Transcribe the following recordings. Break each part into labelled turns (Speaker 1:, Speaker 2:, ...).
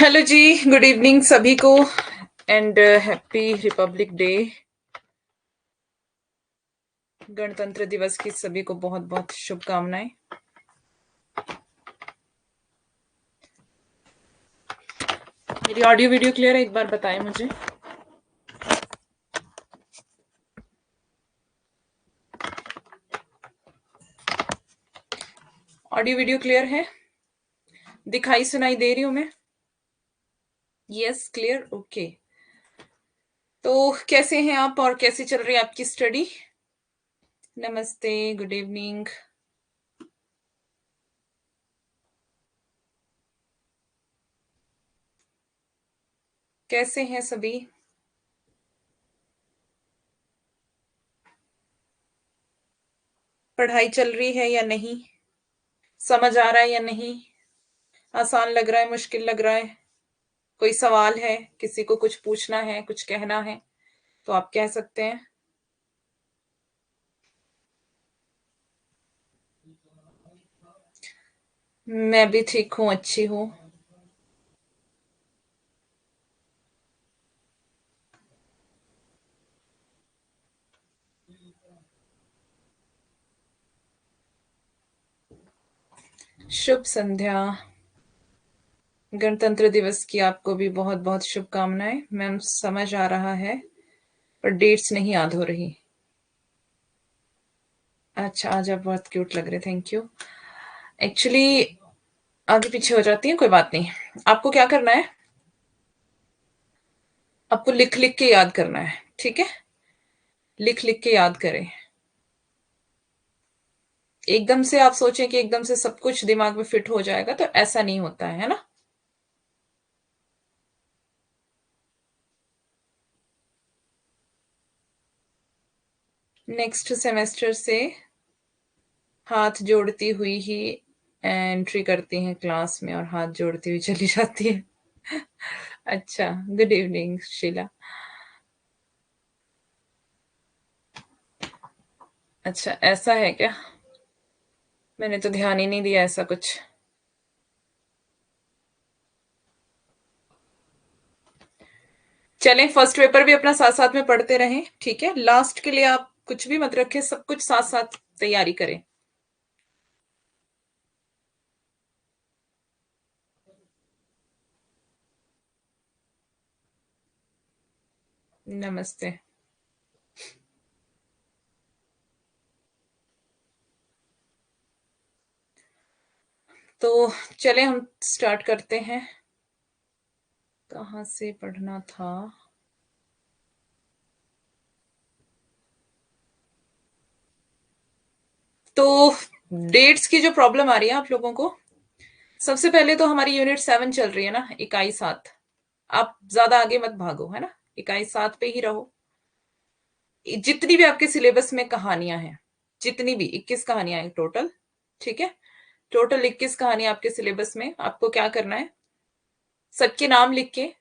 Speaker 1: Hello जी, good evening सभी को and happy Republic day. गणतंत्र दिवस की सभी को बहुत बहुत शुभकामनाएं। मेरी ऑडियो वीडियो क्लियर है? एक बार बताएं मुझे। ऑडियो वीडियो क्लियर है? दिखाई सुनाई दे रही हूं मैं? Yes, clear, okay. तो कैसे हैं आप और कैसे चल रही है आपकी स्टडी? नमस्ते, गुड इवनिंग। कैसे हैं सभी? पढ़ाई चल रही है या नहीं? समझ आ रहा है या नहीं? आसान लग रहा है, मुश्किल लग रहा है? कोई सवाल है, किसी को कुछ पूछना है, कुछ कहना है तो आप कह सकते हैं। मैं भी ठीक हूँ, अच्छी हूँ। शुभ संध्या। गणतंत्र दिवस की आपको भी बहुत बहुत शुभकामनाएं। मैम, समझ आ रहा है पर डेट्स नहीं याद हो रही। अच्छा, आज आप बहुत क्यूट लग रहे, थैंक यू। एक्चुअली आगे पीछे हो जाती है, कोई बात नहीं। आपको क्या करना है? आपको लिख लिख के याद करना है, ठीक है? लिख लिख के याद करें। एकदम से आप सोचें कि एकदम से सब कुछ दिमाग में फिट हो जाएगा, तो ऐसा नहीं होता है ना? नेक्स्ट सेमेस्टर से हाथ जोड़ती हुई ही एंट्री करती हैं क्लास में और हाथ जोड़ती हुई चली जाती है। अच्छा, गुड इवनिंग शीला। अच्छा, ऐसा है क्या? मैंने तो ध्यान ही नहीं दिया ऐसा कुछ। चलें, फर्स्ट पेपर भी अपना साथ साथ में पढ़ते रहें, ठीक है? लास्ट के लिए आप कुछ भी मत रखें, सब कुछ साथ साथ तैयारी करें। नमस्ते। तो चलें, हम स्टार्ट करते हैं। कहाँ से पढ़ना था? तो डेट्स की जो प्रॉब्लम आ रही है आप लोगों को, सबसे पहले तो हमारी यूनिट 7 चल रही है ना, इकाई 7। आप ज्यादा आगे मत भागो, है ना? इकाई 7 पे ही रहो। जितनी भी आपके सिलेबस में कहानियां हैं, जितनी भी 21 कहानियां हैं टोटल, ठीक है? टोटल 21 कहानियां आपके सिलेबस में। आपको क्या करना है? सबके नाम लिख के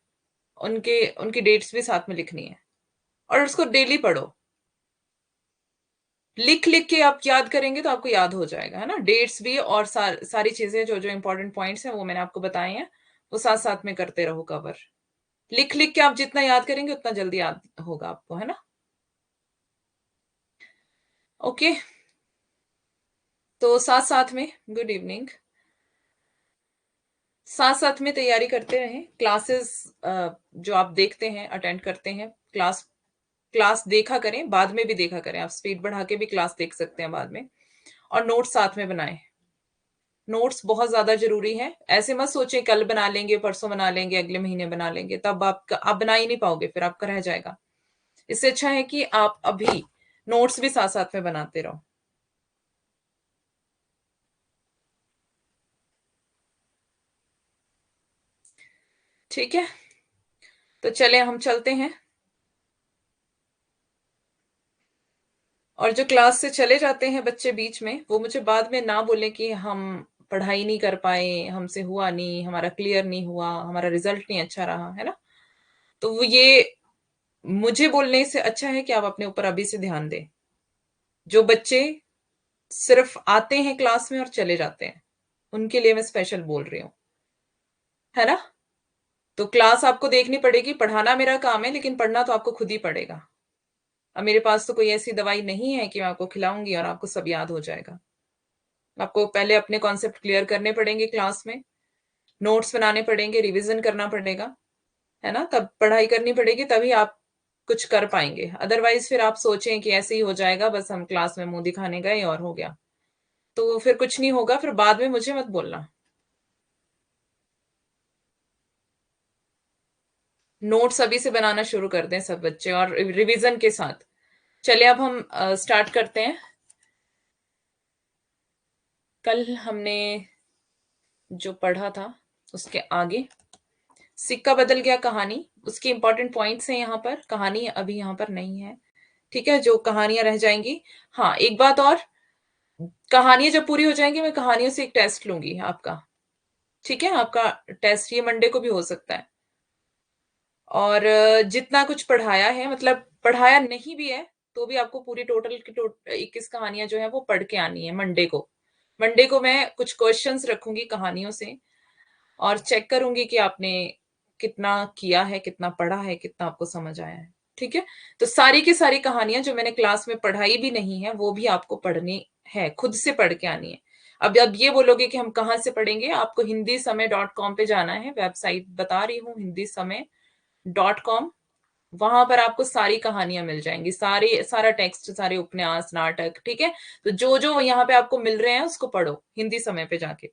Speaker 1: उनके उनकी डेट्स भी साथ में लिखनी है और उसको डेली पढ़ो। लिख लिख के आप याद करेंगे तो आपको याद हो जाएगा, है ना? डेट्स भी और सारी चीजें जो जो इंपॉर्टेंट पॉइंट्स हैं वो मैंने आपको बताए हैं, वो साथ साथ में करते रहो कवर। लिख लिख के आप जितना याद करेंगे उतना जल्दी याद होगा आपको, है ना? ओके, तो साथ साथ में गुड इवनिंग, साथ साथ में तैयारी करते रहें। क्लासेस जो आप देखते हैं, अटेंड करते हैं, क्लास क्लास देखा करें, बाद में भी देखा करें। आप स्पीड बढ़ा के भी क्लास देख सकते हैं बाद में। और नोट्स साथ में बनाएं। नोट्स बहुत ज्यादा जरूरी है। ऐसे मत सोचें कल बना लेंगे, परसों बना लेंगे, अगले महीने बना लेंगे, तब आप बना ही नहीं पाओगे, फिर आपका रह जाएगा। इससे अच्छा है कि आप अभी नोट्स भी साथ साथ में बनाते रहो। ठीक है, तो चले हम चलते हैं। और जो क्लास से चले जाते हैं बच्चे बीच में, वो मुझे बाद में ना बोले कि हम पढ़ाई नहीं कर पाए, हमसे हुआ नहीं, हमारा क्लियर नहीं हुआ, हमारा रिजल्ट नहीं अच्छा रहा, है ना? तो वो ये मुझे बोलने से अच्छा है कि आप अपने ऊपर अभी से ध्यान दें। जो बच्चे सिर्फ आते हैं क्लास में और चले जाते हैं, उनके लिए मैं स्पेशल बोल रही हूँ, है ना? तो क्लास आपको देखनी पड़ेगी। पढ़ाना मेरा काम है, लेकिन पढ़ना तो आपको खुद ही पड़ेगा। अब मेरे पास तो कोई ऐसी दवाई नहीं है कि मैं आपको खिलाऊंगी और आपको सब याद हो जाएगा। आपको पहले अपने कॉन्सेप्ट क्लियर करने पड़ेंगे क्लास में, नोट्स बनाने पड़ेंगे, रिवीजन करना पड़ेगा, है ना? तब पढ़ाई करनी पड़ेगी, तभी आप कुछ कर पाएंगे। अदरवाइज फिर आप सोचें कि ऐसे ही हो जाएगा, बस हम क्लास में मुंह दिखाने गए और हो गया, तो फिर कुछ नहीं होगा। फिर बाद में मुझे मत बोलना। नोट्स अभी से बनाना शुरू कर दें सब बच्चे, और रिवीजन के साथ। चलिए अब हम स्टार्ट करते हैं। कल हमने जो पढ़ा था उसके आगे सिक्का बदल गया कहानी, उसके इंपॉर्टेंट पॉइंट्स हैं यहाँ पर। कहानी अभी यहाँ पर नहीं है, ठीक है? जो कहानियां रह जाएंगी। हाँ, एक बात और, कहानियां जब पूरी हो जाएंगी मैं कहानियों से एक टेस्ट लूंगी आपका, ठीक है? आपका टेस्ट ये मंडे को भी हो सकता है। और जितना कुछ पढ़ाया है, मतलब पढ़ाया नहीं भी है तो भी आपको पूरी टोटल की 21 कहानियां जो है वो पढ़ के आनी है मंडे को। मंडे को मैं कुछ क्वेश्चंस रखूंगी कहानियों से, और चेक करूंगी कि आपने कितना किया है, कितना पढ़ा है, कितना आपको समझ आया है, ठीक है? तो सारी की सारी कहानियां जो मैंने क्लास में पढ़ाई भी नहीं है वो भी आपको पढ़नी है, खुद से पढ़ के आनी है। अब ये बोलोगे कि हम कहाँ से पढ़ेंगे? आपको hindisame.com पे जाना है, वेबसाइट बता रही हूँ, hindisame.com। वहां पर आपको सारी कहानियां मिल जाएंगी, सारा टेक्स्ट, सारे उपन्यास, नाटक, ठीक है? तो जो जो यहाँ पे आपको मिल रहे हैं उसको पढ़ो हिंदी समय पे जाके,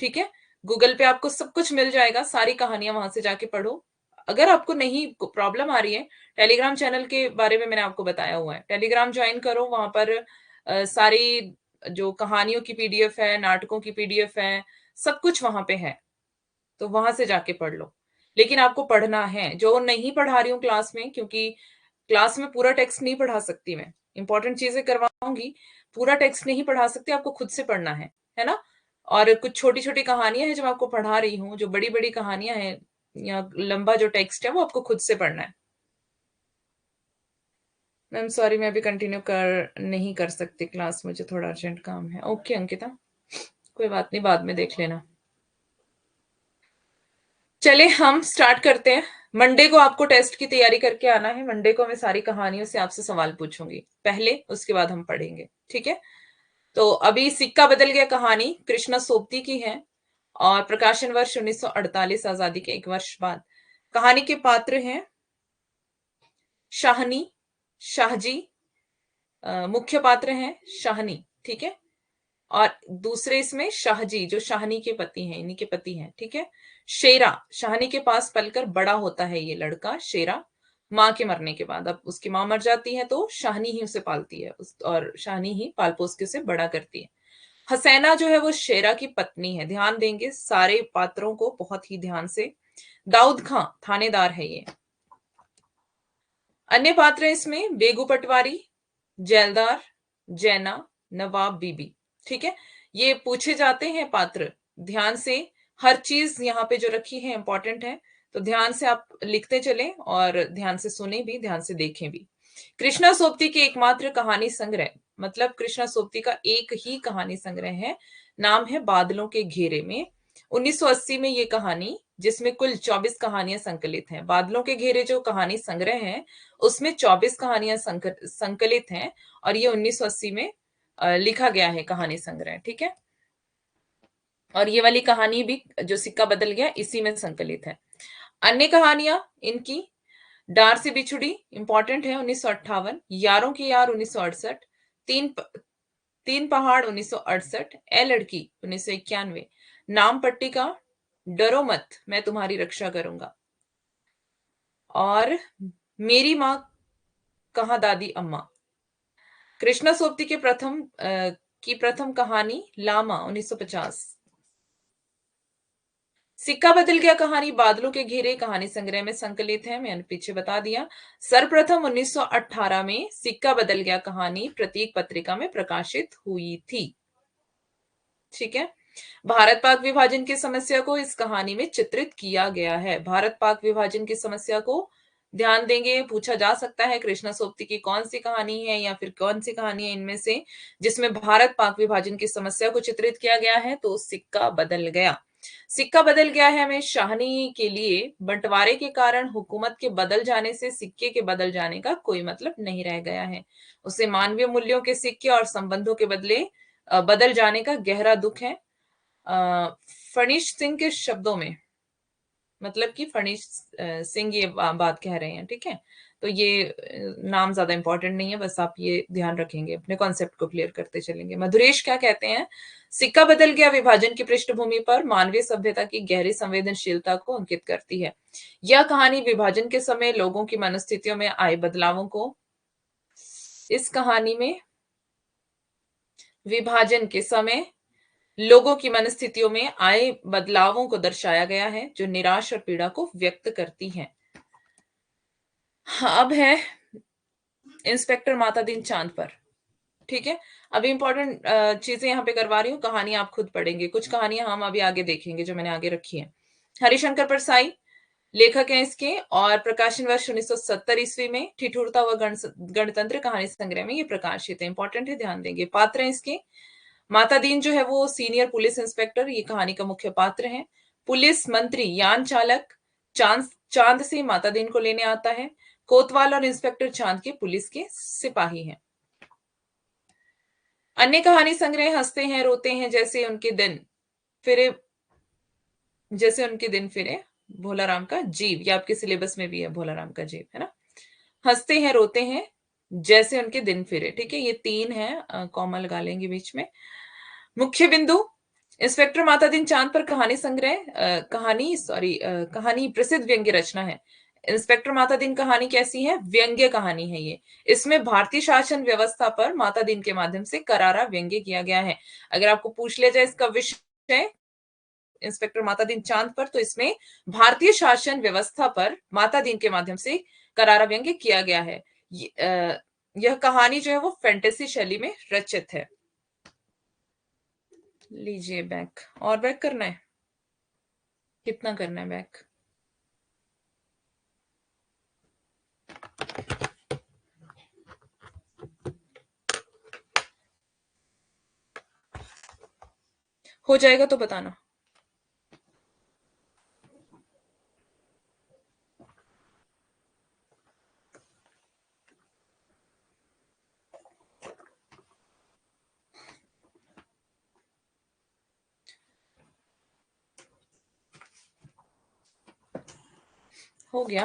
Speaker 1: ठीक है? गूगल पे आपको सब कुछ मिल जाएगा, सारी कहानियां वहां से जाके पढ़ो। अगर आपको नहीं प्रॉब्लम आ रही है, टेलीग्राम चैनल के बारे में मैंने आपको बताया हुआ है, टेलीग्राम ज्वाइन करो। वहां पर सारी जो कहानियों की पीडीएफ है, नाटकों की पीडीएफ है, सब कुछ वहां पे है, तो वहां से जाके पढ़ लो। लेकिन आपको पढ़ना है, जो नहीं पढ़ा रही हूँ क्लास में, क्योंकि क्लास में पूरा टेक्स्ट नहीं पढ़ा सकती मैं, इंपॉर्टेंट चीजें करवाऊंगी, पूरा टेक्स्ट नहीं पढ़ा सकती, आपको खुद से पढ़ना है ना? और कुछ छोटी छोटी कहानियां हैं जो मैं आपको पढ़ा रही हूँ, जो बड़ी बड़ी कहानियां हैं या लंबा जो टेक्स्ट है वो आपको खुद से पढ़ना है। मैम सॉरी, मैं अभी कंटिन्यू नहीं कर सकती क्लास, मुझे थोड़ा अर्जेंट काम है। ओके अंकिता, कोई बात नहीं, बाद में देख लेना। चले हम स्टार्ट करते हैं। मंडे को आपको टेस्ट की तैयारी करके आना है। मंडे को मैं सारी कहानियों से आपसे सवाल पूछूंगी पहले, उसके बाद हम पढ़ेंगे, ठीक है? तो अभी सिक्का बदल गया कहानी कृष्णा सोबती की है, और प्रकाशन वर्ष 1948, आजादी के एक वर्ष बाद। कहानी के पात्र हैं शाहनी, शाहजी, मुख्य पात्र हैं शाहनी, ठीक है? और दूसरे इसमें शाहजी, जो शाहनी के पति हैं, इन्हीं के पति हैं, ठीक है? शेरा, शाहनी के पास पलकर बड़ा होता है ये लड़का शेरा, माँ के मरने के बाद। अब उसकी माँ मर जाती है तो शाहनी ही उसे पालती है, और शाहनी ही पाल पोस के उसे बड़ा करती है। हसैना जो है वो शेरा की पत्नी है। ध्यान देंगे सारे पात्रों को बहुत ही ध्यान से। दाऊद खां थानेदार है ये। अन्य पात्र इसमें बेगू पटवारी, जैलदार, जैना, नवाब बीबी, ठीक है? ये पूछे जाते हैं पात्र, ध्यान से। हर चीज यहाँ पे जो रखी है इंपॉर्टेंट है, तो ध्यान से आप लिखते चलें और ध्यान से सुने भी, ध्यान से देखें भी। कृष्णा सोबती के एकमात्र कहानी संग्रह, मतलब कृष्णा सोबती का एक ही कहानी संग्रह है, नाम है बादलों के घेरे में। 1980 में ये कहानी, जिसमें कुल 24 कहानियां संकलित हैं। बादलों के घेरे जो कहानी संग्रह है उसमें 24 कहानियां संकलित हैं, और ये 1980 में लिखा गया है कहानी संग्रह, ठीक है? और ये वाली कहानी भी जो सिक्का बदल गया इसी में संकलित है। अन्य कहानियां इनकी, डार से बिछुड़ी इंपॉर्टेंट है 1958, यारों की यार 1968, तीन पहाड़ 1968, ए लड़की 1991, नाम पट्टिका, डरो मत मैं तुम्हारी रक्षा करूंगा, और मेरी माँ कहाँ दादी अम्मा। कृष्णा सोबती के प्रथम कहानी लामा 1950। सिक्का बदल गया कहानी बादलों के घेरे कहानी संग्रह में संकलित है, मैंने पीछे बता दिया। सर्वप्रथम 1918 में सिक्का बदल गया कहानी प्रतीक पत्रिका में प्रकाशित हुई थी, ठीक है? भारत पाक विभाजन की समस्या को इस कहानी में चित्रित किया गया है। भारत पाक विभाजन की समस्या को ध्यान देंगे, पूछा जा सकता है कृष्णा सोबती की कौन सी कहानी है या फिर कौन सी कहानी है इनमें से जिसमें भारत पाक विभाजन की समस्या को चित्रित किया गया है, तो सिक्का बदल गया। सिक्का बदल गया है में शाहनी के लिए बंटवारे के कारण हुकूमत के बदल जाने से सिक्के के बदल जाने का कोई मतलब नहीं रह गया है। उसे मानवीय मूल्यों के सिक्के और संबंधों के बदले बदल जाने का गहरा दुख है। फणीश सिंह के शब्दों में, मतलब कि फणीश सिंह ये बात कह रहे हैं, ठीक है। तो ये नाम ज्यादा इंपॉर्टेंट नहीं है, बस आप ये ध्यान रखेंगे, अपने कॉन्सेप्ट को क्लियर करते चलेंगे। मधुरेश क्या कहते हैं? सिक्का बदल गया विभाजन की पृष्ठभूमि पर मानवीय सभ्यता की गहरी संवेदनशीलता को अंकित करती है। यह कहानी विभाजन के समय लोगों की मनस्थितियों में आए बदलावों को, इस कहानी में विभाजन के समय लोगों की मनस्थितियों में आए बदलावों को दर्शाया गया है जो निराश और पीड़ा को व्यक्त करती हैं। हाँ, अब है इंस्पेक्टर माता दीन चांद पर, ठीक है। अभी इंपॉर्टेंट चीजें यहाँ पे करवा रही हूँ, कहानी आप खुद पढ़ेंगे, कुछ कहानियां हम अभी आगे देखेंगे जो मैंने आगे रखी है। हरिशंकर परसाई लेखक हैं इसके, और प्रकाशन वर्ष 1970 ईस्वी में ठिठुरता हुआ गणतंत्र कहानी संग्रह में ये प्रकाशित है। इंपॉर्टेंट है, ध्यान देंगे। पात्र हैं इसके, माता दीन जो है वो सीनियर पुलिस इंस्पेक्टर, ये कहानी का मुख्य पात्र है। पुलिस मंत्री यान चालक चांद से माता दीन को लेने आता है। कोतवाल और इंस्पेक्टर चांद के पुलिस के सिपाही हैं। अन्य कहानी संग्रह हंसते हैं रोते हैं जैसे उनके दिन फिरे, भोला राम का जीव, ये आपके सिलेबस में भी है, भोला राम का जीव, है ना। हंसते हैं रोते हैं जैसे उनके दिन फिरे, ठीक है। ये तीन है, कॉमा लगा लेंगे बीच में। मुख्य बिंदु, इंस्पेक्टर माता दीन चांद पर कहानी संग्रह कहानी प्रसिद्ध व्यंग्य रचना है। इंस्पेक्टर माता दीन कहानी कैसी है? व्यंग्य कहानी है ये। इसमें भारतीय शासन व्यवस्था पर माता दीन के माध्यम से करारा व्यंग्य किया गया है। अगर आपको पूछ लिया जाए इसका विषय इंस्पेक्टर माता दीन चांद पर, तो इसमें भारतीय शासन व्यवस्था पर माता दीन के माध्यम से करारा व्यंग्य किया गया है। यह कहानी जो है वो फैंटेसी शैली में रचित है। लीजिए बैक, और बैक करना है, कितना करना है बैक? हो जाएगा तो बताना। हो गया,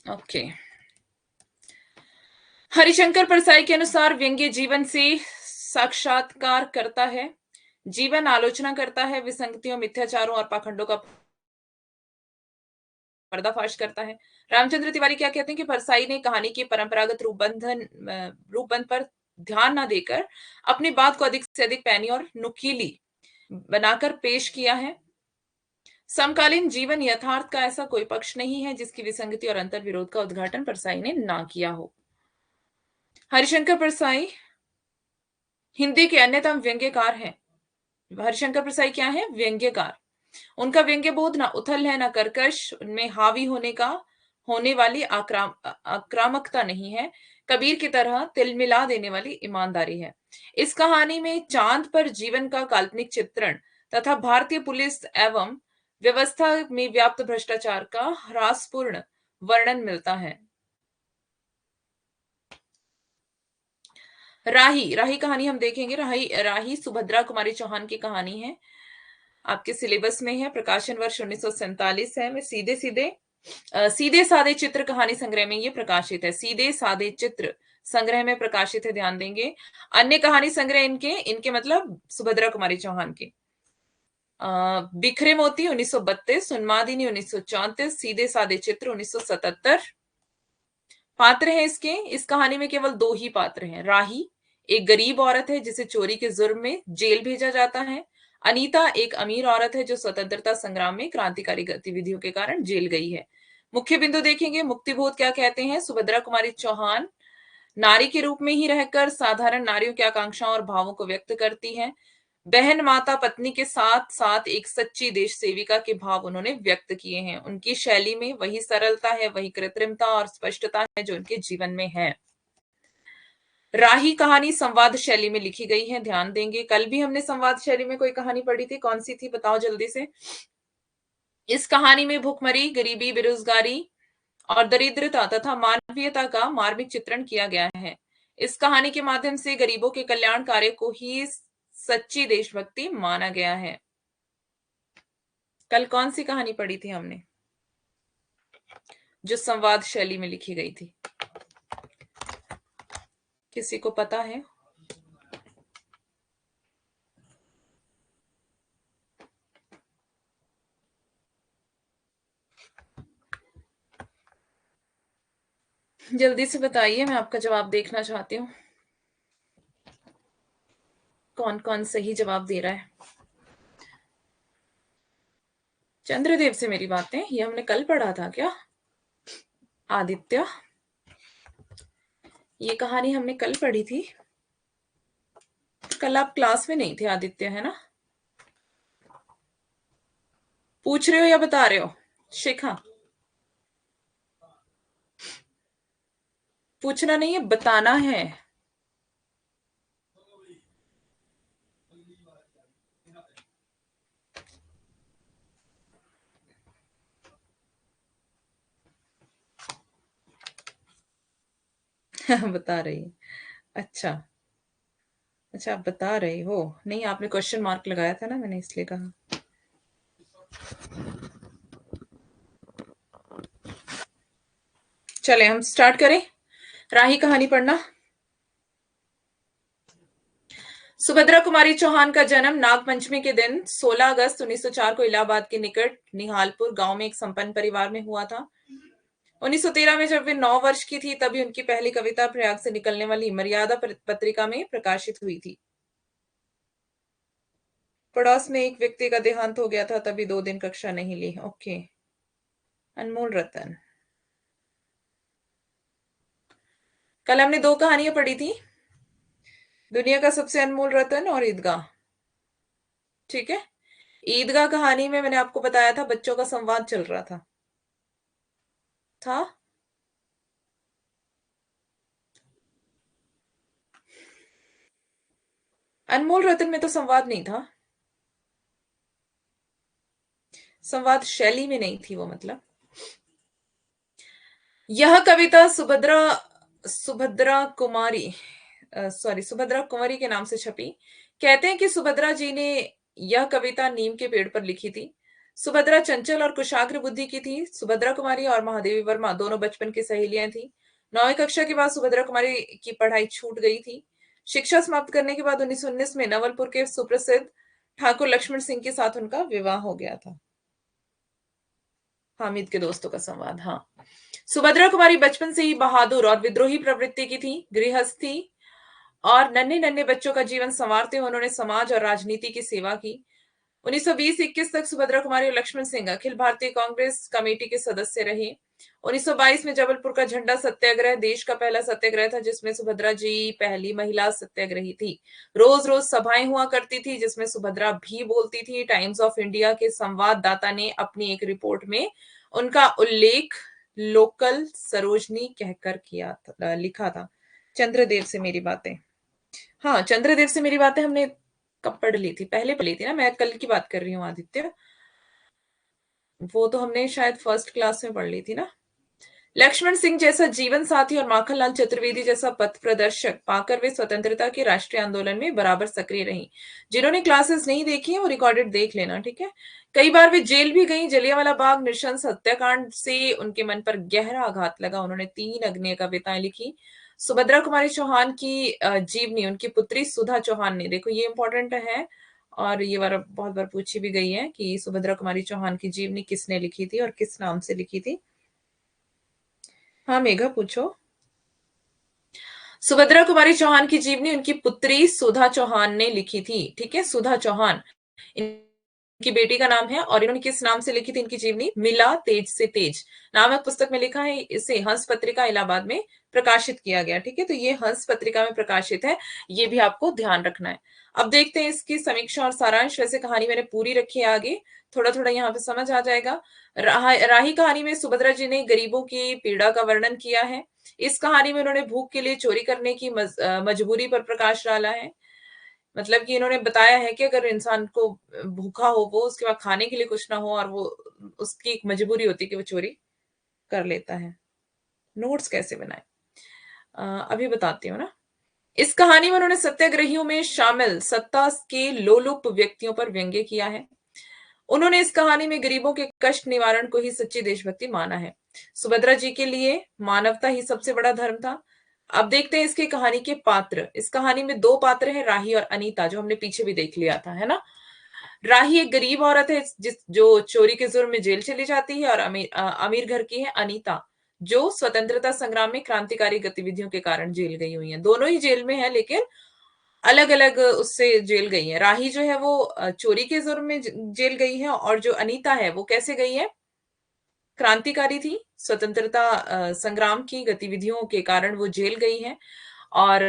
Speaker 1: ओके। हरिशंकर परसाई के अनुसार व्यंग्य जीवन से साक्षात्कार करता है, जीवन आलोचना करता है, विसंगतियों, मिथ्याचारों और पाखंडों का पर्दाफाश करता है। रामचंद्र तिवारी क्या कहते हैं कि परसाई ने कहानी के परंपरागत रूपबंध पर ध्यान न देकर अपनी बात को अधिक से अधिक पैनी और नुकीली बनाकर पेश किया है। समकालीन जीवन यथार्थ का ऐसा कोई पक्ष नहीं है जिसकी विसंगति और अंतर विरोध का उद्घाटन परसाई ने ना किया हो। हरिशंकर परसाई हिंदी के अन्यतम व्यंग्यकार हैं। हरिशंकर परसाई क्या है? व्यंग्यकार। उनका व्यंग्य बोध ना उथल है ना कर्कश, उनमें हावी होने वाली आक्रामकता नहीं है, कबीर की तरह तिलमिला देने वाली ईमानदारी है। इस कहानी में चांद पर जीवन का काल्पनिक चित्रण तथा भारतीय पुलिस एवं व्यवस्था में व्याप्त भ्रष्टाचार का ह्रासपूर्ण वर्णन मिलता है। राही कहानी हम देखेंगे। राही सुभद्रा कुमारी चौहान की कहानी है, आपके सिलेबस में है, प्रकाशन वर्ष 1947 है। मैं सीधे साधे चित्र कहानी संग्रह में ये प्रकाशित है। सीधे साधे चित्र संग्रह में प्रकाशित है, ध्यान देंगे। अन्य कहानी संग्रह इनके मतलब सुभद्रा कुमारी चौहान के बिखरे मोती 1932, उन्मादिनी 1934, सीधे साधे चित्र 1977। पात्र है इसके, इस कहानी में केवल दो ही पात्र हैं। राही एक गरीब औरत है जिसे चोरी के जुर्म में जेल भेजा जाता है। अनीता एक अमीर औरत है जो स्वतंत्रता संग्राम में क्रांतिकारी गतिविधियों के कारण जेल गई है। मुख्य बिंदु देखेंगे। मुक्तिबोध क्या कहते हैं? सुभद्रा कुमारी चौहान नारी के रूप में ही रहकर साधारण नारियों की आकांक्षाओं और भावों को व्यक्त करती है। बहन, माता, पत्नी के साथ साथ एक सच्ची देश सेविका के भाव उन्होंने व्यक्त किए हैं। उनकी शैली में वही सरलता है, वही कृत्रिमता और स्पष्टता है जो उनके जीवन में है। राही कहानी संवाद शैली में लिखी गई है, ध्यान देंगे। कल भी हमने संवाद शैली में कोई कहानी पढ़ी थी, कौन सी थी बताओ जल्दी से। इस कहानी में भुखमरी, गरीबी, बेरोजगारी और दरिद्रता तथा मानवीयता का मार्मिक चित्रण किया गया है। इस कहानी के माध्यम से गरीबों के कल्याण कार्य को ही सच्ची देशभक्ति माना गया है। कल कौन सी कहानी पढ़ी थी हमने जो संवाद शैली में लिखी गई थी? किसी को पता है? जल्दी से बताइए, मैं आपका जवाब देखना चाहती हूँ। कौन कौन सही जवाब दे रहा है? चंद्रदेव से मेरी बातें, ये हमने कल पढ़ा था क्या? आदित्य, ये कहानी हमने कल पढ़ी थी। कल आप क्लास में नहीं थे आदित्य, है ना? पूछ रहे हो या बता रहे हो? शिखा, पूछना नहीं है, बताना है। बता रही है। अच्छा अच्छा, आप बता रहे हो। नहीं, आपने क्वेश्चन मार्क लगाया था ना, मैंने इसलिए कहा। चले हम स्टार्ट करें राही कहानी पढ़ना। सुभद्रा कुमारी चौहान का जन्म नागपंचमी के दिन 16 अगस्त 1904 को इलाहाबाद के निकट निहालपुर गांव में एक संपन्न परिवार में हुआ था। 1913 में जब वे 9 वर्ष की थी तभी उनकी पहली कविता प्रयाग से निकलने वाली मर्यादा पत्रिका में प्रकाशित हुई थी। पड़ोस में एक व्यक्ति का देहांत हो गया था, तभी 2 दिन कक्षा नहीं ली। ओके। अनमोल रतन, कल हमने 2 कहानियां पढ़ी थी, दुनिया का सबसे अनमोल रतन और ईदगाह। ठीक है, ईदगाह कहानी में मैंने आपको बताया था बच्चों का संवाद चल रहा था। अनमोल रतन में तो संवाद नहीं था, संवाद शैली में नहीं थी वो, मतलब। यह कविता सुभद्रा कुमारी सुभद्रा कुंवरी के नाम से छपी। कहते हैं कि सुभद्रा जी ने यह कविता नीम के पेड़ पर लिखी थी। सुभद्रा चंचल और कुशाग्र बुद्धि की थी। सुभद्रा कुमारी और महादेवी वर्मा दोनों बचपन की सहेलियां थी। 9वीं कक्षा के बाद सुभद्रा कुमारी की पढ़ाई छूट गई थी। शिक्षा समाप्त करने के बाद 1919 में नवलपुर के सुप्रसिद्ध ठाकुर लक्ष्मण सिंह के साथ उनका विवाह हो गया था। हामिद के दोस्तों का संवाद। हाँ, सुभद्रा कुमारी बचपन से ही बहादुर और विद्रोही प्रवृत्ति की थी। गृहस्थी और नन्हे नन्हे बच्चों का जीवन संवारते हुए उन्होंने समाज और राजनीति की सेवा की। 1920-21 तक सुभद्रा कुमारी और लक्ष्मण सिंह अखिल भारतीय कांग्रेस कमेटी के सदस्य रहे। 1922 में जबलपुर का झंडा सत्याग्रह देश का पहला सत्याग्रह था, जिसमें सुभद्रा जी पहली महिला सत्याग्रही थी। रोज रोज सभाएं हुआ करती थी, जिसमें सुभद्रा भी बोलती थी। टाइम्स ऑफ इंडिया के संवाददाता ने अपनी एक रिपोर्ट में उनका उल्लेख लोकल सरोजनी कहकर लिखा था। चंद्रदेव से मेरी बातें। हाँ, चंद्रदेव से मेरी बातें हमने कब पढ़ ली थी? पहले पढ़ ली थी ना, मैं कल की बात कर रही हूँ आदित्य। वो तो हमने शायद फर्स्ट क्लास में पढ़ ली थी ना। लक्ष्मण सिंह जैसा जीवन साथी और माखनलाल चतुर्वेदी जैसा पथ प्रदर्शक पाकर वे स्वतंत्रता के राष्ट्रीय आंदोलन में बराबर सक्रिय रही। जिन्होंने क्लासेस नहीं देखी है वो रिकॉर्डेड देख लेना, ठीक है। कई बार वे जेल भी गई। जलियांवाला बाग नृशंस हत्याकांड से उनके मन पर गहरा आघात लगा। उन्होंने 3 अग्नेय कविताएं लिखी। सुभद्रा कुमारी चौहान की जीवनी उनकी पुत्री सुधा चौहान ने, देखो ये इंपॉर्टेंट है और ये बार बहुत बार पूछी भी गई है कि सुभद्रा कुमारी चौहान की जीवनी किसने लिखी थी और किस नाम से लिखी थी। हाँ मेघा, पूछो। सुभद्रा कुमारी चौहान की जीवनी उनकी पुत्री सुधा चौहान ने लिखी थी, ठीक है। सुधा चौहान इनकी बेटी का नाम है और इन्होंने किस नाम से लिखी थी इनकी जीवनी? मिला तेज से तेज नामक पुस्तक में लिखा है। इसे हंस पत्रिका इलाहाबाद में प्रकाशित किया गया, ठीक है। तो ये हंस पत्रिका में प्रकाशित है, ये भी आपको ध्यान रखना है। अब देखते हैं इसकी समीक्षा और सारांश। वैसे कहानी मैंने पूरी रखी है, आगे थोड़ा थोड़ा यहाँ पे समझ आ जाएगा। राही कहानी में सुभद्रा जी ने गरीबों की पीड़ा का वर्णन किया है। इस कहानी में उन्होंने भूख के लिए चोरी करने की मजबूरी पर प्रकाश डाला है। मतलब कि इन्होंने बताया है कि अगर इंसान को भूखा हो वो, उसके बाद खाने के लिए कुछ ना हो और वो उसकी एक मजबूरी होती है कि वो चोरी कर लेता है। नोट्स कैसे बनाए अभी बताती हूँ ना। इस कहानी में उन्होंने सत्याग्रहियों में शामिल सत्ता के लोलुप व्यक्तियों पर व्यंग्य किया है। उन्होंने इस कहानी में गरीबों के कष्ट निवारण को ही सच्ची देशभक्ति माना है। सुभद्रा जी के लिए मानवता ही सबसे बड़ा धर्म था। अब देखते हैं इसकी कहानी के पात्र। इस कहानी में दो पात्र हैं, राही और अनीता, जो हमने पीछे भी देख लिया था, है ना। राही एक गरीब औरत है जो चोरी के जुर्म में जेल चली जाती है, और अमीर घर की है अनीता, जो स्वतंत्रता संग्राम में क्रांतिकारी गतिविधियों के कारण जेल गई हुई है। दोनों ही जेल में है, लेकिन अलग अलग उससे जेल गई है। राही जो है वो चोरी के जुर्म में जेल गई है, और जो अनीता है वो कैसे गई है, क्रांतिकारी थी, स्वतंत्रता संग्राम की गतिविधियों के कारण वो जेल गई है। और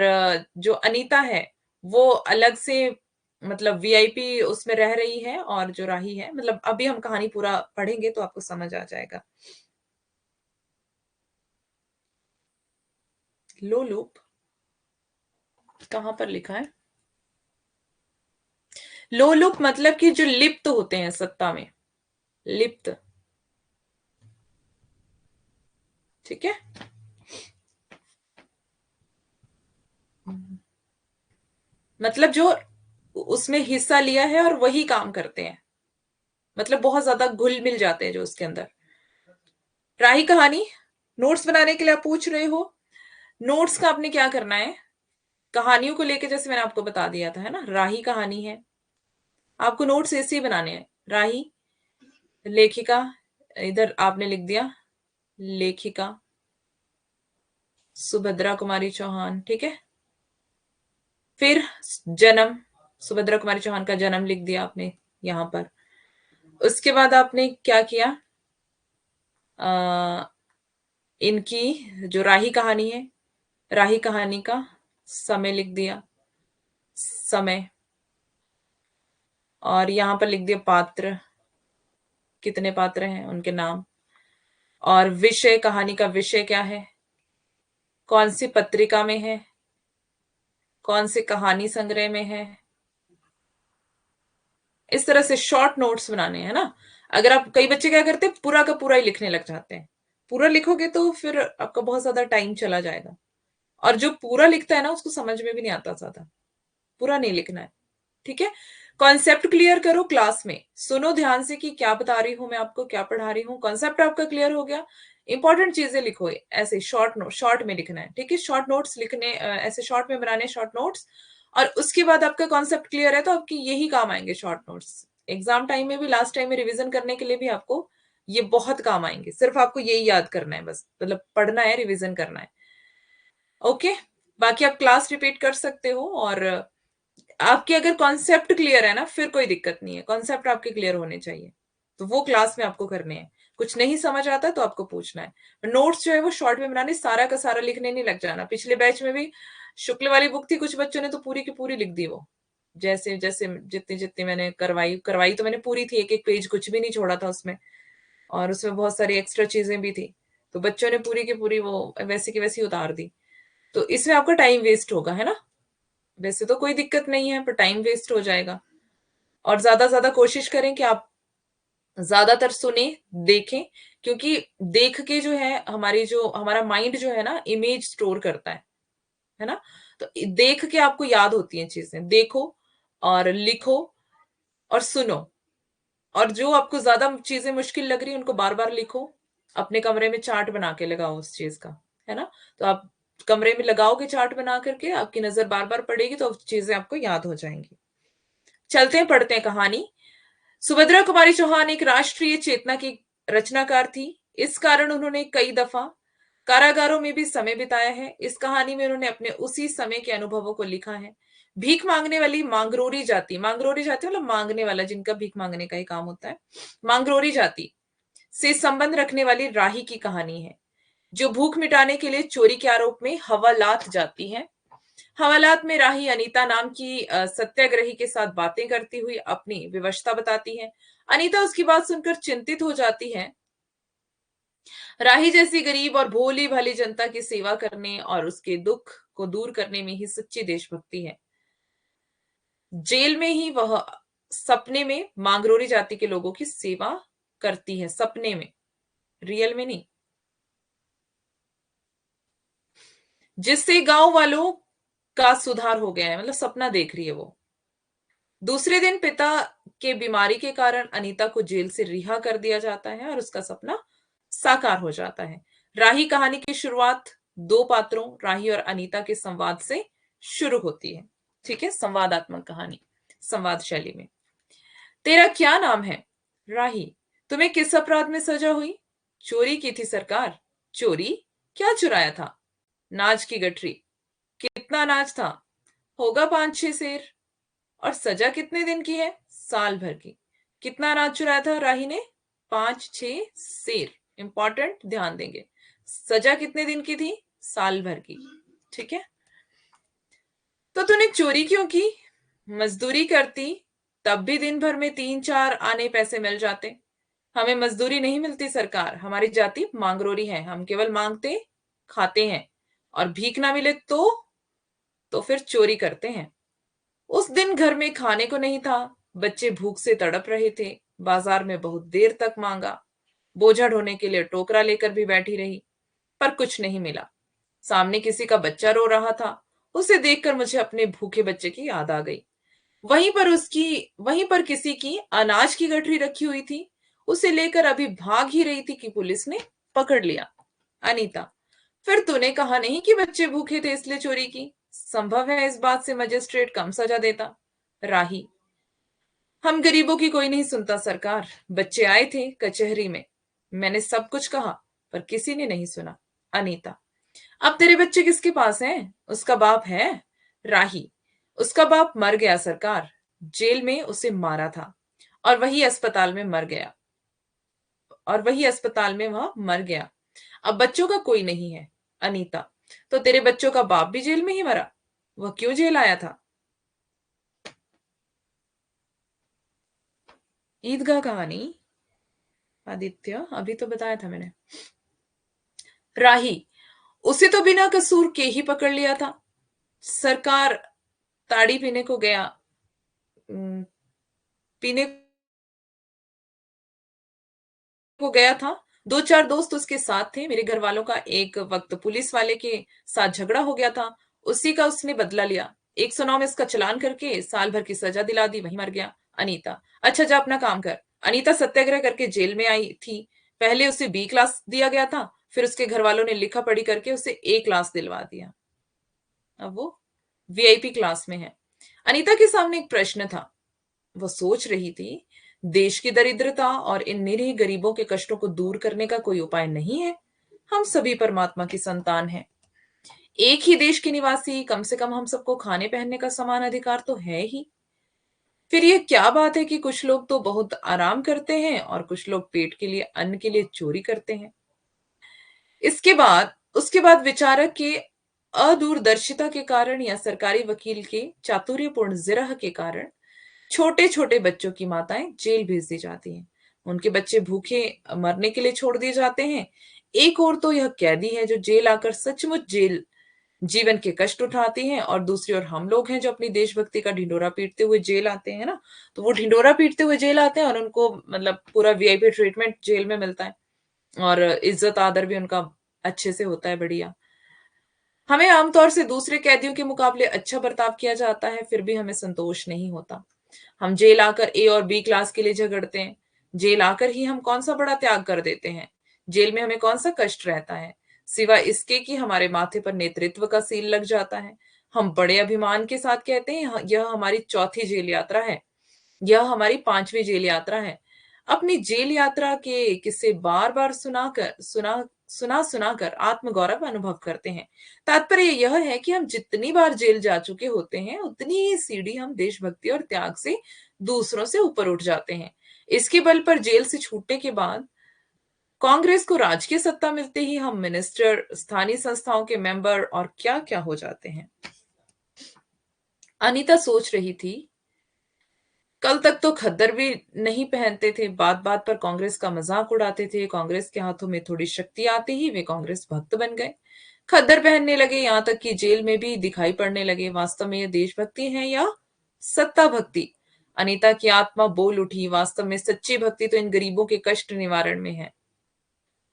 Speaker 1: जो अनीता है वो अलग से, मतलब वीआईपी उसमें रह रही है, और जो राही है, मतलब अभी हम कहानी पूरा पढ़ेंगे तो आपको समझ आ जाएगा। लोलुप कहां पर लिखा है? लोलुप मतलब कि जो लिप्त होते हैं सत्ता में, लिप्त, ठीक है। मतलब जो उसमें हिस्सा लिया है और वही काम करते हैं, मतलब बहुत ज्यादा घुल मिल जाते हैं जो उसके अंदर। राही कहानी, नोट्स बनाने के लिए आप पूछ रहे हो। नोट्स का आपने क्या करना है, कहानियों को लेके जैसे मैंने आपको बता दिया था, है ना, राही कहानी है, आपको नोट्स ऐसे ही बनाने हैं। राही, लेखिका, इधर आपने लिख दिया लेखिका सुभद्रा कुमारी चौहान, ठीक है। फिर जन्म, सुभद्रा कुमारी चौहान का जन्म लिख दिया आपने यहां पर। उसके बाद आपने क्या किया, आ, इनकी जो राही कहानी है, राही कहानी का समय लिख दिया, समय, और यहां पर लिख दिया पात्र, कितने पात्र हैं उनके नाम, और विषय, कहानी का विषय क्या है, कौन सी पत्रिका में है, कौन से कहानी संग्रह में है। इस तरह से शॉर्ट नोट्स बनाने हैं ना। अगर आप, कई बच्चे क्या करते हैं, पूरा का पूरा ही लिखने लग जाते हैं। पूरा लिखोगे तो फिर आपका बहुत ज्यादा टाइम चला जाएगा, और जो पूरा लिखता है ना उसको समझ में भी नहीं आता ज्यादा। पूरा नहीं लिखना है, ठीक है। कॉन्सेप्ट क्लियर करो क्लास में, सुनो ध्यान से कि क्या बता रही हूं मैं आपको, क्या पढ़ा रही हूँ। कॉन्सेप्ट आपका क्लियर हो गया, इंपॉर्टेंट चीजें लिखो, ऐसे शॉर्ट नोट, शॉर्ट में लिखना है, ठीक है। शॉर्ट नोट्स लिखने, ऐसे शॉर्ट में बनाने शॉर्ट नोट्स। और उसके बाद आपका कॉन्सेप्ट क्लियर है तो आपकी यही काम आएंगे शॉर्ट नोट्स। एग्जाम टाइम में भी, लास्ट टाइम में रिवीजन करने के लिए भी आपको ये बहुत काम आएंगे। सिर्फ आपको यही याद करना है बस, मतलब पढ़ना है, रिविजन करना है, ओके। बाकी आप क्लास रिपीट कर सकते हो, और आपके अगर कॉन्सेप्ट क्लियर है ना फिर कोई दिक्कत नहीं है, कॉन्सेप्ट आपके क्लियर होने चाहिए, तो वो क्लास में आपको करने हैं। कुछ नहीं समझ आता तो आपको पूछना है। नोट्स जो है वो शॉर्ट में बनाने, सारा का सारा लिखने नहीं लग जाना। पिछले बैच में भी शुक्ल वाली बुक थी, कुछ बच्चों ने तो पूरी की पूरी लिख दी वो, जैसे जैसे जितनी जितनी मैंने करवाई करवाई तो मैंने पूरी थी, एक एक पेज कुछ भी नहीं छोड़ा था उसमें, और उसमें बहुत सारी एक्स्ट्रा चीजें भी थी, तो बच्चों ने पूरी की पूरी वो वैसे की वैसी उतार दी। तो इसमें आपका टाइम वेस्ट होगा, है ना। वैसे तो कोई दिक्कत नहीं है, पर टाइम वेस्ट हो जाएगा। और ज्यादा कोशिश करें कि आप ज्यादातर सुने, देखें, क्योंकि देख के जो है हमारी, जो हमारा माइंड जो है ना इमेज स्टोर करता है ना। तो देख के आपको याद होती हैं चीजें, देखो और लिखो और सुनो। और जो आपको ज्यादा चीजें मुश्किल लग रही है उनको बार बार लिखो, अपने कमरे में चार्ट बना के लगाओ उस चीज का, है ना। तो आप कमरे में लगाओगे चार्ट बना करके, आपकी नजर बार बार पड़ेगी तो चीजें आपको याद हो जाएंगी। चलते हैं, पढ़ते हैं कहानी। सुभद्रा कुमारी चौहान एक राष्ट्रीय चेतना की रचनाकार थी। इस कारण उन्होंने कई दफा कारागारों में भी समय बिताया है। इस कहानी में उन्होंने अपने उसी समय के अनुभवों को लिखा है। भीख मांगने वाली मांगरोरी जाति, मांगरोरी जाति मतलब मांगने वाला, जिनका भीख मांगने का ही काम होता है, मांगरोरी जाति से संबंध रखने वाली राही की कहानी है, जो भूख मिटाने के लिए चोरी के आरोप में हवालात जाती है। हवालात में राही अनीता नाम की सत्याग्रही के साथ बातें करती हुई अपनी विवशता बताती है। अनीता उसकी बात सुनकर चिंतित हो जाती है राही जैसी गरीब और भोली भाली जनता की सेवा करने और उसके दुख को दूर करने में ही सच्ची देशभक्ति है। जेल में ही वह सपने में मांगरोरी जाति के लोगों की सेवा करती है, सपने में, रियल में नहीं। जिससे गांव वालों का सुधार हो गया है, मतलब सपना देख रही है वो। दूसरे दिन पिता के बीमारी के कारण अनीता को जेल से रिहा कर दिया जाता है और उसका सपना साकार हो जाता है। राही कहानी की शुरुआत दो पात्रों राही और अनीता के संवाद से शुरू होती है। ठीक है, संवादात्मक कहानी, संवाद शैली में। तेरा क्या नाम है? राही। तुम्हें किस अपराध में सजा हुई? चोरी की थी सरकार। चोरी? क्या चुराया था? नाज की गठरी। कितना नाज था? होगा 5-6 सेर। और सजा कितने दिन की है? साल भर की। कितना अनाज चुराया था राही ने? 5-6 सेर। इंपॉर्टेंट, ध्यान देंगे। सजा कितने दिन की थी? साल भर की। ठीक है, तो तूने चोरी क्यों की? मजदूरी करती तब भी दिन भर में 3-4 आने पैसे मिल जाते। हमें मजदूरी नहीं मिलती सरकार, हमारी जाति मांगरोरी है, हम केवल मांगते खाते हैं, और भीख ना मिले तो फिर चोरी करते हैं। उस दिन घर में खाने को नहीं था, बच्चे भूख से तड़प रहे थे। बाजार में बहुत देर तक मांगा, बोझा ढोने के लिए टोकरा लेकर भी बैठी रही, पर कुछ नहीं मिला। सामने किसी का बच्चा रो रहा था, उसे देखकर मुझे अपने भूखे बच्चे की याद आ गई। वहीं पर किसी की अनाज की गठरी रखी हुई थी, उसे लेकर अभी भाग ही रही थी कि पुलिस ने पकड़ लिया। अनीता, फिर तूने कहा नहीं कि बच्चे भूखे थे इसलिए चोरी की? संभव है इस बात से मजिस्ट्रेट कम सजा देता। राही, हम गरीबों की कोई नहीं सुनता सरकार। बच्चे आए थे कचहरी में, मैंने सब कुछ कहा, पर किसी ने नहीं सुना। अनीता, अब तेरे बच्चे किसके पास हैं? उसका बाप है? राही, उसका बाप मर गया सरकार, जेल में उसे मारा था और वही अस्पताल में मर गया, और वही अस्पताल में वह मर गया। अब बच्चों का कोई नहीं है। अनीता, तो तेरे बच्चों का बाप भी जेल में ही मरा? वह क्यों जेल आया था? ईदगाह कहानी। आदित्य, अभी तो बताया था मैंने। राही, उसे तो बिना कसूर के ही पकड़ लिया था सरकार। ताड़ी पीने को गया, पीने को गया था। 2-4 दोस्त उसके साथ थे। मेरे घर वालों का एक वक्त पुलिस वाले के साथ झगड़ा हो गया था, उसी का उसने बदला लिया। 109 में इसका चालान करके साल भर की सजा दिला दी, वहीं मर गया। अनीता, अच्छा जा अपना काम कर। अनीता सत्याग्रह करके जेल में आई थी। पहले उसे बी क्लास दिया गया था, फिर उसके घर वालों ने लिखा पढ़ी करके उसे ए क्लास दिलवा दिया। अब वो वीआईपी क्लास में है। अनीता के सामने एक प्रश्न था। वो सोच रही थी, देश की दरिद्रता और इन निरीह गरीबों के कष्टों को दूर करने का कोई उपाय नहीं है? हम सभी परमात्मा की संतान हैं, एक ही देश के निवासी, कम से कम हम सबको खाने पहनने का समान अधिकार तो है ही। फिर यह क्या बात है कि कुछ लोग तो बहुत आराम करते हैं और कुछ लोग पेट के लिए, अन्न के लिए चोरी करते हैं। उसके बाद विचारक के अदूरदर्शिता के कारण या सरकारी वकील के चातुर्यपूर्ण जिरह के कारण छोटे छोटे बच्चों की माताएं जेल भेज दी जाती हैं। उनके बच्चे भूखे मरने के लिए छोड़ दिए जाते हैं। एक और तो यह कैदी है जो जेल आकर सचमुच जेल जीवन के कष्ट उठाती हैं, और दूसरी ओर हम लोग हैं जो अपनी देशभक्ति का ढिंडोरा पीटते हुए जेल आते हैं ना। तो वो ढिंडोरा पीटते हुए जेल आते हैं और उनको मतलब पूरा वीआईपी ट्रीटमेंट जेल में मिलता है, और इज्जत आदर भी उनका अच्छे से होता है, बढ़िया। हमें आमतौर से दूसरे कैदियों के मुकाबले अच्छा बर्ताव किया जाता है, फिर भी हमें संतोष नहीं होता। हम जेल आकर ए और बी क्लास के लिए झगड़ते हैं। जेल आकर ही हम कौन सा बड़ा त्याग कर देते हैं? जेल में हमें कौन सा कष्ट रहता है, सिवाय इसके कि हमारे माथे पर नेतृत्व का सील लग जाता है। हम बड़े अभिमान के साथ कहते हैं, यह हमारी चौथी जेल यात्रा है, यह हमारी 5वीं जेल यात्रा है। अपनी जेल यात्रा के किस्से बार बार सुना कर आत्मगौरव अनुभव करते हैं। तात्पर्य यह है कि हम जितनी बार जेल जा चुके होते हैं, उतनी ही सीढ़ी हम देशभक्ति और त्याग से दूसरों से ऊपर उठ जाते हैं। इसके बल पर जेल से छूटने के बाद कांग्रेस को राजकीय सत्ता मिलते ही हम मिनिस्टर, स्थानीय संस्थाओं के मेंबर और क्या क्या हो जाते हैं। अनीता सोच रही थी, कल तक तो खद्दर भी नहीं पहनते थे, बात बात पर कांग्रेस का मजाक उड़ाते थे, कांग्रेस के हाथों में थोड़ी शक्ति आते ही वे कांग्रेस भक्त बन गए, खद्दर पहनने लगे, यहाँ तक कि जेल में भी दिखाई पड़ने लगे। वास्तव में ये देशभक्ति है या सत्ता भक्ति? अनीता की आत्मा बोल उठी, वास्तव में सच्ची भक्ति तो इन गरीबों के कष्ट निवारण में है।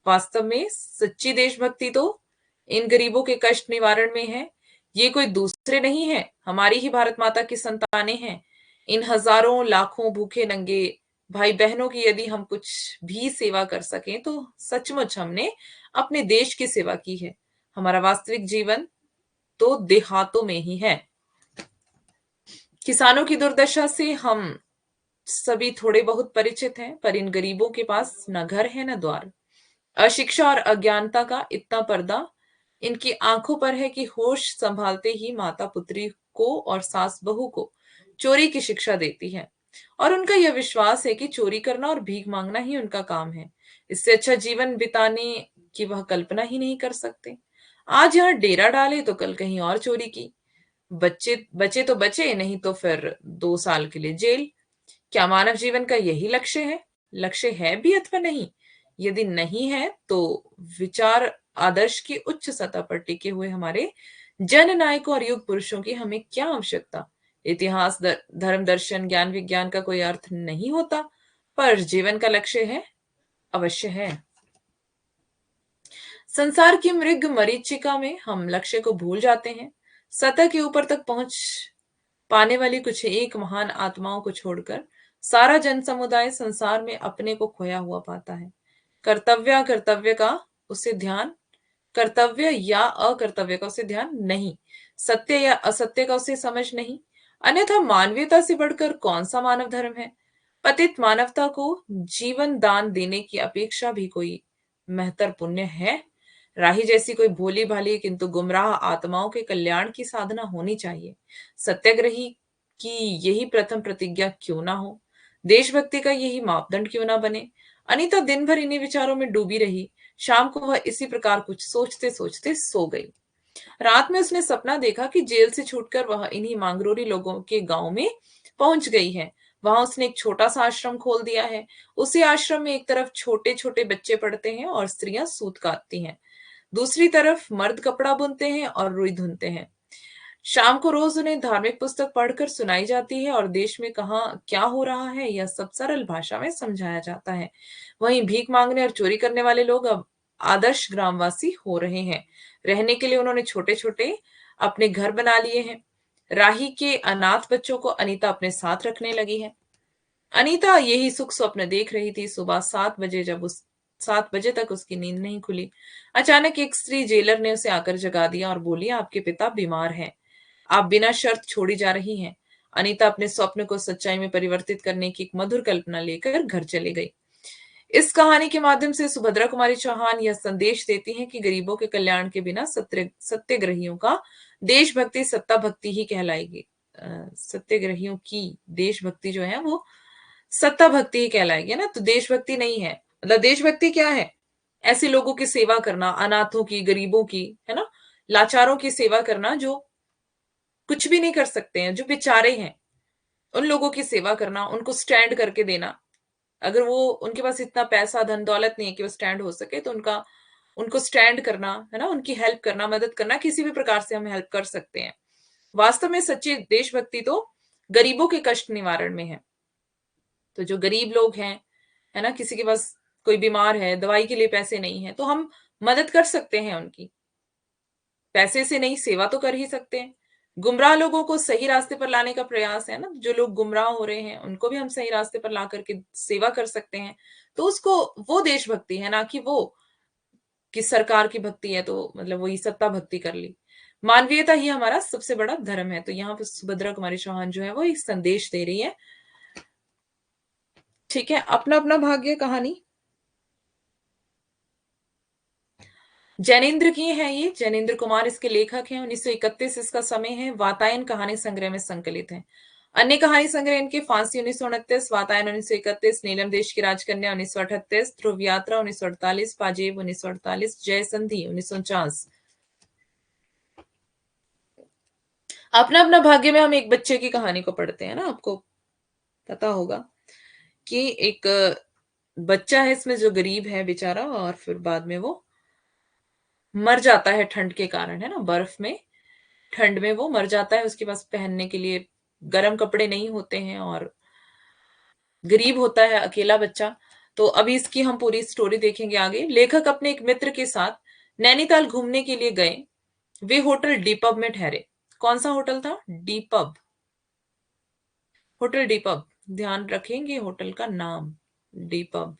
Speaker 1: वास्तव में सच्ची देशभक्ति तो इन गरीबों के कष्ट निवारण में है। ये कोई दूसरे नहीं है, हमारी ही भारत माता की संतानें हैं। इन हजारों लाखों भूखे नंगे भाई बहनों की यदि हम कुछ भी सेवा कर सकें तो सचमुच हमने अपने देश की सेवा की है। हमारा वास्तविक जीवन तो देहातों में ही है। किसानों की दुर्दशा से हम सभी थोड़े बहुत परिचित हैं, पर इन गरीबों के पास न घर है न द्वार। अशिक्षा और अज्ञानता का इतना पर्दा इनकी आंखों पर है कि होश संभालते ही माता पुत्री को और सास बहू को चोरी की शिक्षा देती है, और उनका यह विश्वास है कि चोरी करना और भीख मांगना ही उनका काम है। इससे अच्छा जीवन बिताने की वह कल्पना ही नहीं कर सकते। आज यहाँ डेरा डाले तो कल कहीं और चोरी की। बच्चे बचे तो बचे, नहीं तो फिर 2 साल के लिए जेल। क्या मानव जीवन का यही लक्ष्य है? लक्ष्य है भी अथवा नहीं? यदि नहीं है तो विचार आदर्श की उच्च सतह पर टिके हुए हमारे जन नायकों और युग पुरुषों की हमें क्या आवश्यकता? इतिहास, धर्म, दर्शन, ज्ञान, विज्ञान का कोई अर्थ नहीं होता, पर जीवन का लक्ष्य है, अवश्य है। संसार की मृग मरीचिका में हम लक्ष्य को भूल जाते हैं। सतह के ऊपर तक पहुंच पाने वाली कुछ एक महान आत्माओं को छोड़कर सारा जन समुदाय संसार में अपने को खोया हुआ पाता है। कर्तव्य का उसे ध्यान कर्तव्य या अकर्तव्य का उसे ध्यान नहीं, सत्य या असत्य का उसे समझ नहीं। अन्यथा मानवीयता से बढ़कर कौन सा मानव धर्म है? पतित मानवता को जीवन दान देने की अपेक्षा भी कोई महतर पुण्य है? राही जैसी कोई भोली भाली किंतु गुमराह आत्माओं के कल्याण की साधना होनी चाहिए। सत्याग्रही की यही प्रथम प्रतिज्ञा क्यों ना हो? देशभक्ति का यही मापदंड क्यों ना बने? अनीता दिन भर इन्हीं विचारों में डूबी रही। शाम को वह इसी प्रकार कुछ सोचते सोचते सो गई। रात में उसने सपना देखा कि जेल से छूटकर वह इन्हीं मांगरोरी लोगों के गांव में पहुंच गई है। वहां उसने एक छोटा सा आश्रम खोल दिया है। उसी आश्रम में एक तरफ छोटे छोटे बच्चे पढ़ते हैं और स्त्रियां सूत काटती हैं, दूसरी तरफ मर्द कपड़ा बुनते हैं और रुई धुनते हैं। शाम को रोज उन्हें धार्मिक पुस्तक पढ़कर सुनाई जाती है और देश में कहाँ क्या हो रहा है यह सब सरल भाषा में समझाया जाता है। वहीं भीख मांगने और चोरी करने वाले लोग अब आदर्श ग्रामवासी हो रहे हैं। रहने के लिए उन्होंने छोटे छोटे अपने घर बना लिए हैं। राही के अनाथ बच्चों को अनीता अपने साथ रखने लगी है। अनीता यही सुख स्वप्न देख रही थी। सुबह 7 बजे जब उस 7 बजे तक उसकी नींद नहीं खुली, अचानक एक स्त्री जेलर ने उसे आकर जगा दिया और बोली, आपके पिता बीमार हैं, आप बिना शर्त छोड़ी जा रही हैं। अनीता अपने स्वप्न को सच्चाई में परिवर्तित करने की एक मधुर कल्पना लेकर घर चली गई। इस कहानी के माध्यम से सुभद्रा कुमारी चौहान यह संदेश देती हैं कि गरीबों के कल्याण के बिना सत्याग्रहियों का देशभक्ति सत्ता भक्ति ही कहलाएगी। सत्याग्रहियों की देशभक्ति जो है वो सत्ता भक्ति ही कहलाएगी, है ना? तो देशभक्ति नहीं है। मतलब देशभक्ति क्या है? ऐसे लोगों की सेवा करना, अनाथों की, गरीबों की, है ना, लाचारों की सेवा करना जो कुछ भी नहीं कर सकते हैं, जो बेचारे हैं, उन लोगों की सेवा करना, उनको स्टैंड करके देना। अगर वो उनके पास इतना पैसा धन दौलत नहीं है कि वो स्टैंड हो सके तो उनको स्टैंड करना, है ना, उनकी हेल्प करना, मदद करना, किसी भी प्रकार से हम हेल्प कर सकते हैं। वास्तव में सच्ची देशभक्ति तो गरीबों के कष्ट निवारण में है। तो जो गरीब लोग हैं, है ना, किसी के पास कोई बीमार है, दवाई के लिए पैसे नहीं है, तो हम मदद कर सकते हैं उनकी। पैसे से नहीं, सेवा तो कर ही सकते हैं। गुमराह लोगों को सही रास्ते पर लाने का प्रयास है ना, जो लोग गुमराह हो रहे हैं उनको भी हम सही रास्ते पर ला करके सेवा कर सकते हैं। तो उसको वो देशभक्ति है, ना कि वो कि सरकार की भक्ति है तो मतलब वही सत्ता भक्ति कर ली। मानवीयता ही हमारा सबसे बड़ा धर्म है। तो यहाँ पर सुभद्रा कुमारी चौहान जो है वो एक संदेश दे रही है। ठीक है, अपना अपना भाग्य कहानी जैनेन्द्र की है। ये जैनेन्द्र कुमार इसके लेखक हैं। 1931 इसका समय है। वातायन कहानी संग्रह में संकलित है। अन्य कहानी संग्रह इनके फांसी 1929, वातायन 1931, नीलम देश की राजकन्या 1938, ध्रुव यात्रा 1948, पाजेब 1948, जय संधि 1949। अपना अपना भाग्य में हम एक बच्चे की कहानी को पढ़ते हैं ना। आपको पता होगा कि एक बच्चा है इसमें जो गरीब है बेचारा, और फिर बाद में वो मर जाता है ठंड के कारण, है ना? बर्फ में, ठंड में वो मर जाता है, उसके पास पहनने के लिए गर्म कपड़े नहीं होते हैं और गरीब होता है, अकेला बच्चा। तो अभी इसकी हम पूरी स्टोरी देखेंगे आगे। लेखक अपने एक मित्र के साथ नैनीताल घूमने के लिए गए। वे होटल डी पब में ठहरे। कौन सा होटल था? D pub, hotel D pub. ध्यान रखेंगे होटल का नाम, डी पब।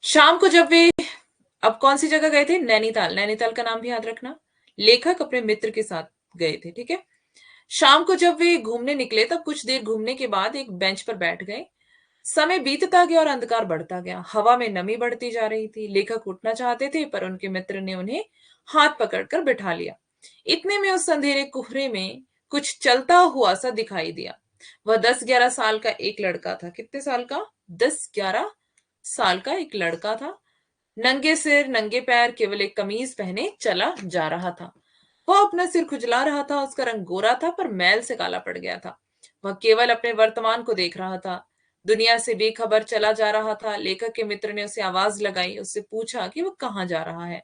Speaker 1: शाम को जब वे, अब कौन सी जगह गए थे? नैनीताल। नैनीताल का नाम भी याद रखना। लेखक अपने मित्र के साथ गए थे, ठीक है। शाम को जब वे घूमने निकले तब कुछ देर घूमने के बाद एक बेंच पर बैठ गए। समय बीतता गया और अंधकार बढ़ता गया। हवा में नमी बढ़ती जा रही थी। लेखक उठना चाहते थे पर उनके मित्र ने उन्हें हाथ पकड़कर बिठा लिया। इतने में उस अंधेरे कुहरे में कुछ चलता हुआ सा दिखाई दिया। वह 10-11 साल का एक लड़का था। कितने साल का? 10-11 साल का एक लड़का था। नंगे सिर, नंगे पैर, केवल एक कमीज पहने चला जा रहा था। वह अपना सिर खुजला रहा था। उसका रंग गोरा था पर मैल से काला पड़ गया था। वह केवल अपने वर्तमान को देख रहा था। दुनिया से बेखबर चला जा रहा था। लेखक के मित्र ने उसे आवाज लगाई, उससे पूछा कि वह कहाँ जा रहा है।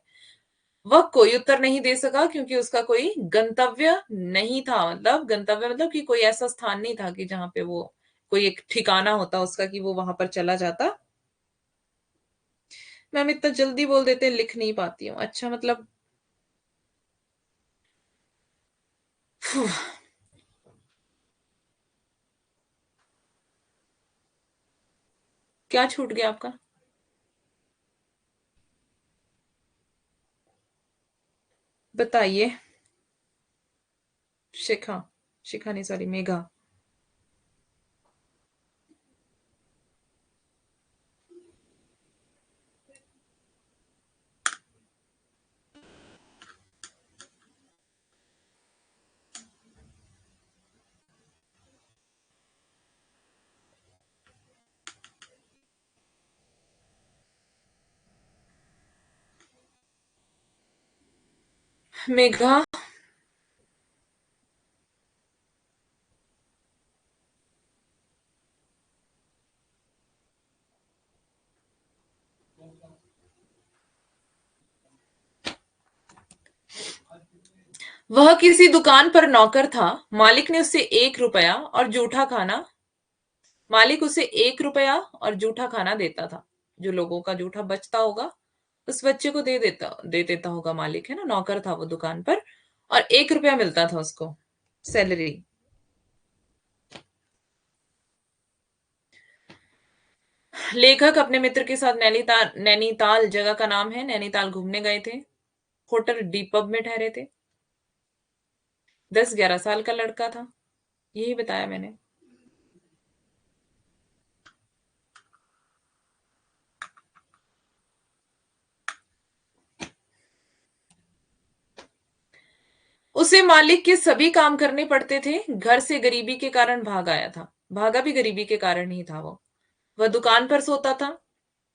Speaker 1: वह कोई उत्तर नहीं दे सका क्योंकि उसका कोई गंतव्य नहीं था। मतलब गंतव्य मतलब कि कोई ऐसा स्थान नहीं था कि जहां पे वो, कोई एक ठिकाना होता उसका कि वो वहां पर चला जाता। मैम इतना जल्दी बोल देते हैं, लिख नहीं पाती हूँ। अच्छा, मतलब क्या छूट गया आपका? बताइए। शिखा, शिखा नहीं, सॉरी, मेघा। मेघा। वह किसी दुकान पर नौकर था। मालिक ने उसे 1 रुपया और जूठा खाना, मालिक उसे 1 रुपया और जूठा खाना देता था। जो लोगों का जूठा बचता होगा उस बच्चे को दे देता होगा मालिक, है ना? नौकर था वो दुकान पर, और 1 रुपया मिलता था उसको सैलरी। लेखक अपने मित्र के साथ नैनीताल, नैनीताल जगह का नाम है, नैनीताल घूमने गए थे। होटल दीपक में ठहरे थे। 10-11 साल का लड़का था, यही बताया मैंने। उसे मालिक के सभी काम करने पड़ते थे। घर से गरीबी के कारण भाग आया था। भागा भी गरीबी के कारण ही था वो। वह दुकान पर सोता था।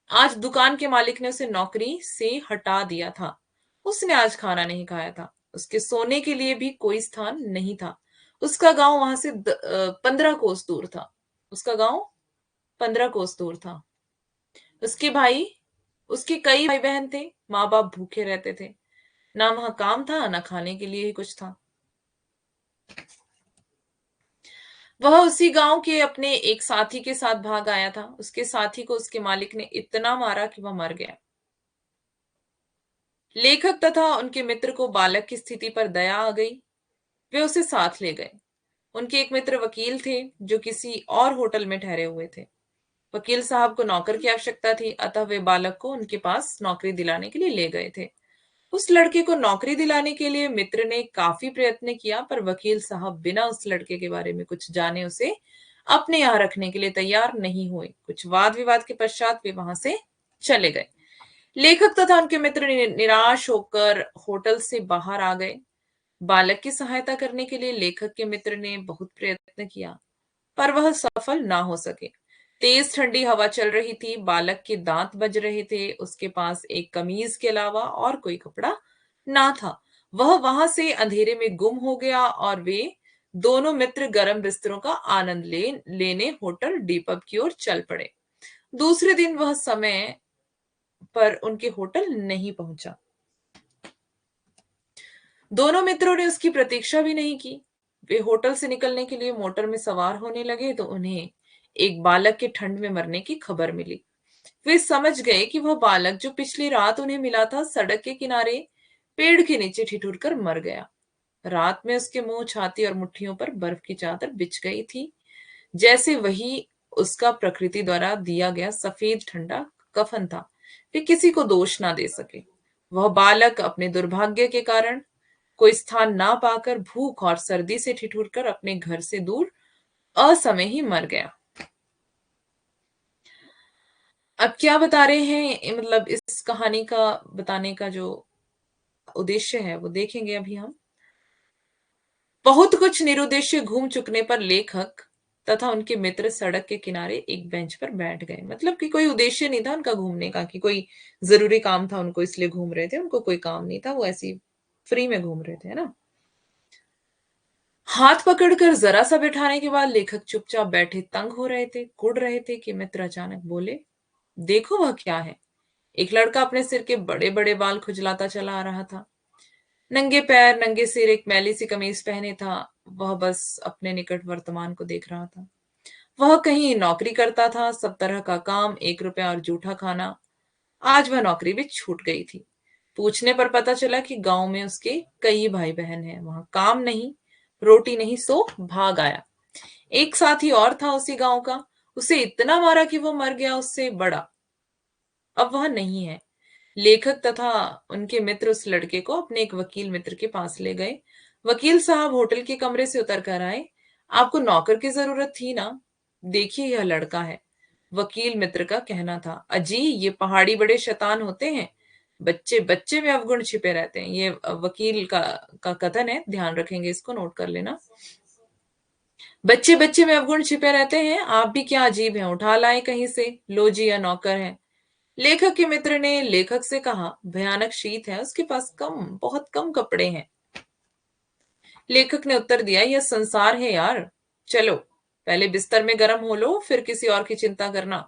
Speaker 1: आज दुकान के मालिक ने उसे नौकरी से हटा दिया था। उसने आज खाना नहीं खाया था। उसके सोने के लिए भी कोई स्थान नहीं था। उसका गांव वहां से 15 कोस दूर था। उसका गांव 15 कोस दूर था। उसके भाई, उसके कई भाई बहन थे। माँ बाप भूखे रहते थे। ना वहां काम था, ना खाने के लिए ही कुछ था। वह उसी गांव के अपने एक साथी के साथ भाग आया था। उसके साथी को उसके मालिक ने इतना मारा कि वह मर गया। लेखक तथा उनके मित्र को बालक की स्थिति पर दया आ गई। वे उसे साथ ले गए। उनके एक मित्र वकील थे जो किसी और होटल में ठहरे हुए थे। वकील साहब को नौकर की आवश्यकता थी, अतः वे बालक को उनके पास नौकरी दिलाने के लिए ले गए थे। उस लड़के को नौकरी दिलाने के लिए मित्र ने काफी प्रयत्न किया पर वकील साहब बिना उस लड़के के बारे में कुछ जाने उसे अपने यहाँ रखने के लिए तैयार नहीं हुए। कुछ वाद विवाद के पश्चात वे वहां से चले गए। लेखक तथा उनके मित्र निराश होकर होटल से बाहर आ गए। बालक की सहायता करने के लिए लेखक के मित्र ने बहुत प्रयत्न किया पर वह सफल ना हो सके। तेज ठंडी हवा चल रही थी। बालक के दांत बज रहे थे। उसके पास एक कमीज के अलावा और कोई कपड़ा ना था। वह वहां से अंधेरे में गुम हो गया और वे दोनों मित्र गर्म बिस्तरों का आनंद लेने होटल डीपब की ओर चल पड़े। दूसरे दिन वह समय पर उनके होटल नहीं पहुंचा। दोनों मित्रों ने उसकी प्रतीक्षा भी नहीं की। वे होटल से निकलने के लिए मोटर में सवार होने लगे तो उन्हें एक बालक के ठंड में मरने की खबर मिली। वे समझ गए कि वह बालक जो पिछली रात उन्हें मिला था, सड़क के किनारे पेड़ के नीचे ठिठुर कर मर गया। रात में उसके मुंह, छाती और मुट्ठियों पर बर्फ की चादर बिछ गई थी, जैसे वही उसका प्रकृति द्वारा दिया गया सफेद ठंडा कफन था। वे किसी को दोष ना दे सके। वह बालक अपने दुर्भाग्य के कारण कोई स्थान ना पाकर भूख और सर्दी से ठिठुरकर अपने घर से दूर असमय ही मर गया। अब क्या बता रहे हैं, मतलब इस कहानी का बताने का जो उद्देश्य है वो देखेंगे अभी हम। बहुत कुछ निरुद्देश्य घूम चुकने पर लेखक तथा उनके मित्र सड़क के किनारे एक बेंच पर बैठ गए। मतलब कि कोई उद्देश्य नहीं था उनका घूमने का, कि कोई जरूरी काम था उनको इसलिए घूम रहे थे। उनको कोई काम नहीं था, वो ऐसी फ्री में घूम रहे थे, है ना। हाथ पकड़कर जरा सा बैठाने के बाद लेखक चुपचाप बैठे तंग हो रहे थे, कुढ़ रहे थे कि मित्र अचानक बोले, देखो वह क्या है। एक लड़का अपने सिर के बड़े बड़े बाल खुजलाता चला आ रहा था। नंगे पैर, नंगे सिर, एक मैली सी कमीज पहने था। वह बस अपने निकट वर्तमान को देख रहा था। वह कहीं नौकरी करता था, सब तरह का काम, 1 रुपया और जूठा खाना। आज वह नौकरी भी छूट गई थी। पूछने पर पता चला कि गांव में उसके कई भाई बहन हैं। वहां काम नहीं, रोटी नहीं, सो भाग आया। एक साथी और था उसी गांव का, उसे इतना मारा कि वो मर गया, उससे बड़ा। अब वह नहीं है। लेखक तथा उनके मित्र उस लड़के को अपने एक वकील मित्र के पास ले गए। वकील साहब होटल के कमरे से उतर कर आए। आपको नौकर की जरूरत थी ना? देखिए यह लड़का है। वकील मित्र का कहना था। अजी, ये पहाड़ी बड़े शैतान होते हैं। बच्चे बच्चे में अवगुण छिपे रहते हैं। ये वकील का कथन है, ध्यान रखेंगे, इसको नोट कर लेना। बच्चे बच्चे में अवगुण छिपे रहते हैं। आप भी क्या अजीब हैं, उठा लाए कहीं से। लो जी, यह नौकर है। लेखक के मित्र ने लेखक से कहा, भयानक शीत है, उसके पास बहुत कम कपड़े हैं। लेखक ने उत्तर दिया, यह संसार है यार। चलो पहले बिस्तर में गर्म हो लो, फिर किसी और की चिंता करना।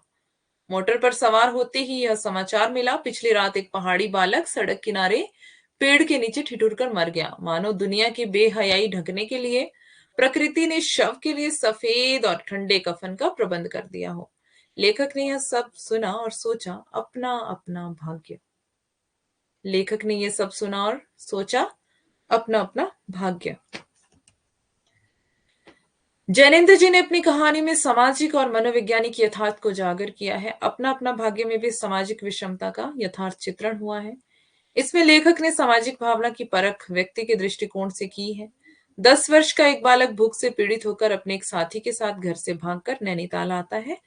Speaker 1: मोटर पर सवार होते ही यह समाचार मिला, पिछली रात एक पहाड़ी बालक सड़क किनारे पेड़ के नीचे ठिठुर कर मर गया। मानो दुनिया की बेहयाई ढकने के लिए प्रकृति ने शव के लिए सफेद और ठंडे कफन का प्रबंध कर दिया हो। लेखक ने यह सब सुना और सोचा, अपना अपना भाग्य। लेखक ने यह सब सुना और सोचा, अपना अपना भाग्य। जैनेन्द्र जी ने अपनी कहानी में सामाजिक और मनोवैज्ञानिक यथार्थ को उजागर किया है। अपना अपना भाग्य में भी सामाजिक विषमता का यथार्थ चित्रण हुआ है। इसमें लेखक ने सामाजिक भावना की परख व्यक्ति के दृष्टिकोण से की है। 10 वर्ष का एक बालक भूख से पीड़ित होकर अपने एक साथी के साथ घर से भागकर नैनीताल आता है,